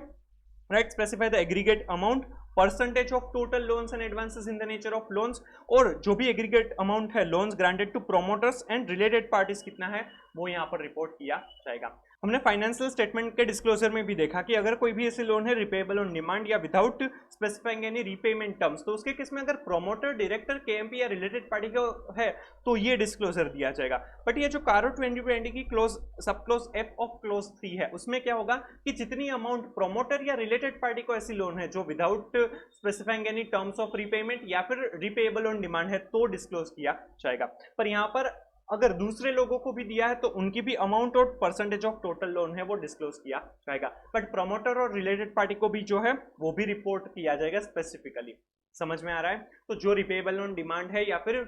right. Specify the aggregate amount, percentage of total loans and advances in the nature of loans और जो भी एग्रीगेट अमाउंट है loans granted to promoters and related parties कितना है वो यहाँ पर रिपोर्ट किया जाएगा. हमने फाइनेंशियल स्टेटमेंट के डिस्क्लोजर में भी देखा कि अगर कोई भी ऐसी लोन है रिपेएबल ऑन डिमांड या without specifying any repayment terms तो उसके केस में अगर प्रोमोटर, डायरेक्टर, केएमपी या रिलेटेड पार्टी का है तो ये डिस्क्लोजर दिया जाएगा. बट ये जो कारो 2020 की क्लोज सब क्लोज एफ ऑफ क्लोज 3 है उसमें क्या होगा कि जितनी अमाउंट प्रोमोटर या रिलेटेड पार्टी को ऐसी लोन है जो without specifying any terms of repayment या फिर रिपेएबल ऑन डिमांड है तो डिस्क्लोज किया जाएगा. पर यहाँ पर अगर दूसरे लोगों को भी दिया है तो उनकी भी अमाउंट और परसेंटेज ऑफ टोटल लोन है वो डिस्क्लोज किया जाएगा. बट प्रमोटर और रिलेटेड पार्टी को भी जो है वो भी रिपोर्ट किया जाएगा स्पेसिफिकली. समझ में आ रहा है. तो जो रिपेएबल ऑन डिमांड है या फिर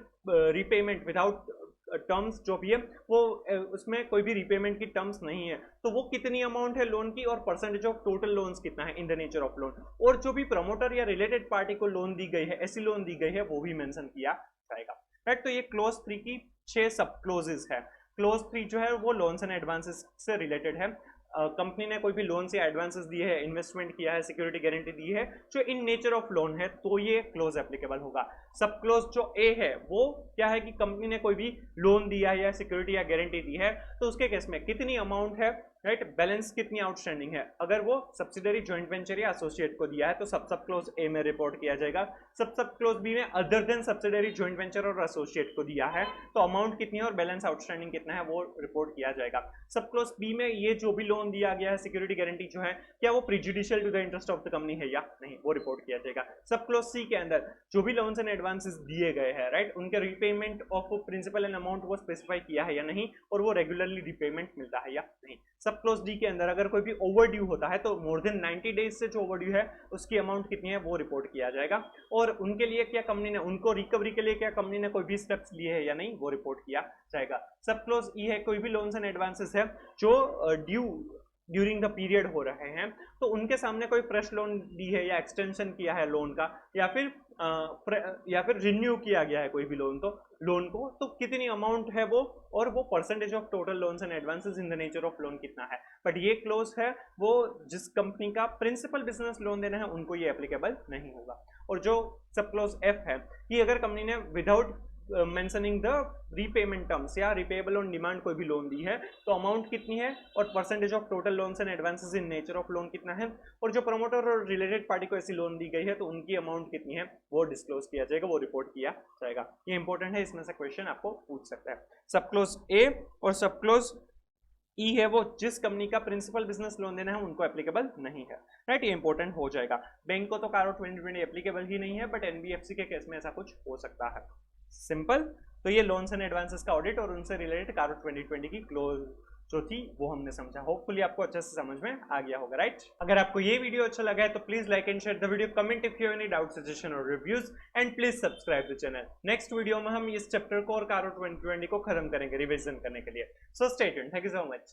रिपेमेंट विदाउट टर्म्स जो भी है वो उसमें कोई भी रिपेमेंट की टर्म्स नहीं है तो वो कितनी अमाउंट है लोन की और परसेंटेज ऑफ टोटल लोन्स कितना है in the nature of loan और जो भी प्रमोटर या रिलेटेड पार्टी को लोन दी गई है, ऐसी लोन दी गई है वो भी मेंशन किया जाएगा, राइट. तो ये क्लोज 3 की 6 सब क्लोजेस है. क्लोज 3 जो है वो लोन्स एंड एडवांसेस से रिलेटेड है. कंपनी ने कोई भी लोन या एडवांसेस दिए है, इन्वेस्टमेंट किया है, सिक्योरिटी गारंटी दी है जो इन नेचर ऑफ लोन है, तो ये क्लोज एप्लीकेबल होगा। सब क्लोज जो ए है वो क्या है कि कंपनी ने कोई भी लोन दिया है या सिक्योरिटी या गारंटी दी है, तो उसके केस में कितनी अमाउंट है, राइट, बैलेंस कितनी आउटस्टैंडिंग है। अगर वो सब्सिडरी ज्वाइंट वेंचर या एसोसिएट को दिया है तो सब क्लोज ए में रिपोर्ट किया जाएगा। सब क्लोज बी में other than subsidiary joint venture और एसोसिएट को दिया है तो अमाउंट कितनी है और बैलेंस आउटस्टैंडिंग कितना है वो रिपोर्ट किया जाएगा। सब क्लोज बी में ये जो भी लोन दिया गया है, सिक्योरिटी गारंटी जो है, क्या वो prejudicial to the interest of the company है या नहीं, वो रिपोर्ट किया जाएगा। सब क्लोज सी के अंदर जो भी लोन्स एंड एडवांसेस दिए गए हैं, राइट, उनके repayment of principal and amount वो स्पेसिफाई किया है या नहीं, और वो रेगुलरली रीपेमेंट मिलता है या नहीं। सब क्लोज डी के अंदर अगर कोई भी ओवर ड्यू होता है तो मोर देन 90 डेज से जो ओवर ड्यू है उसकी अमाउंट कितनी है वो रिपोर्ट किया जाएगा, और उनके लिए क्या कंपनी ने, उनको रिकवरी के लिए क्या कंपनी ने कोई भी स्टेप्स लिए है या नहीं वो रिपोर्ट किया जाएगा। सब क्लोज ई है कोई भी लोन्स एंड एडवांसेस है जो ड्यू ड्यूरिंग द पीरियड हो रहे हैं, तो उनके सामने कोई फ्रेश लोन दी है या एक्सटेंशन किया है लोन का, या फिर रिन्यू किया गया है कोई भी लोन को, तो कितनी अमाउंट है वो, और वो percentage of total loans and advances in the nature of loan कितना है। बट ये क्लोज है वो जिस कंपनी का प्रिंसिपल बिजनेस लोन देना है उनको ये एप्लीकेबल नहीं होगा। और जो सब क्लोज एफ है कि अगर कंपनी ने without mentioning the repayment terms या रिपेबल ऑन डिमांड कोई भी लोन दी है तो अमाउंट कितनी है और percentage of total loans and advances in nature of loan कितना है, और जो प्रमोटर और रिलेटेड पार्टी को ऐसी लोन दी गई है तो उनकी अमाउंट कितनी है वो डिस्क्लोज किया जाएगा, वो रिपोर्ट किया जाएगा। ये इंपॉर्टेंट है, इसमें से क्वेश्चन आपको पूछ सकता है। सब क्लोज ए और सब क्लोज ई है वो जिस कंपनी का प्रिंसिपल बिजनेस लोन देना है उनको एप्लीकेबल नहीं है, राइट, ये इंपॉर्टेंट हो जाएगा। बैंक को तो कारो 2020 एप्लीकेबल ही नहीं है, बट एनबीएफसी के केस में ऐसा कुछ हो सकता है। सिंपल। तो ये लोन्स एंड एडवांसेस का ऑडिट और उनसे रिलेटेड कारो 2020 की क्लोज जो थी वो हमने समझा। होपफुली आपको अच्छे से समझ में आ गया होगा, राइट। अगर आपको ये वीडियो अच्छा लगा है तो please like and share the video, comment if you have any doubt, suggestion और reviews, and please subscribe the channel. Next video में हम इस चैप्टर को और कारो 2020 को खत्म करेंगे रिवीजन करने के लिए। So stay tuned, thank you so much.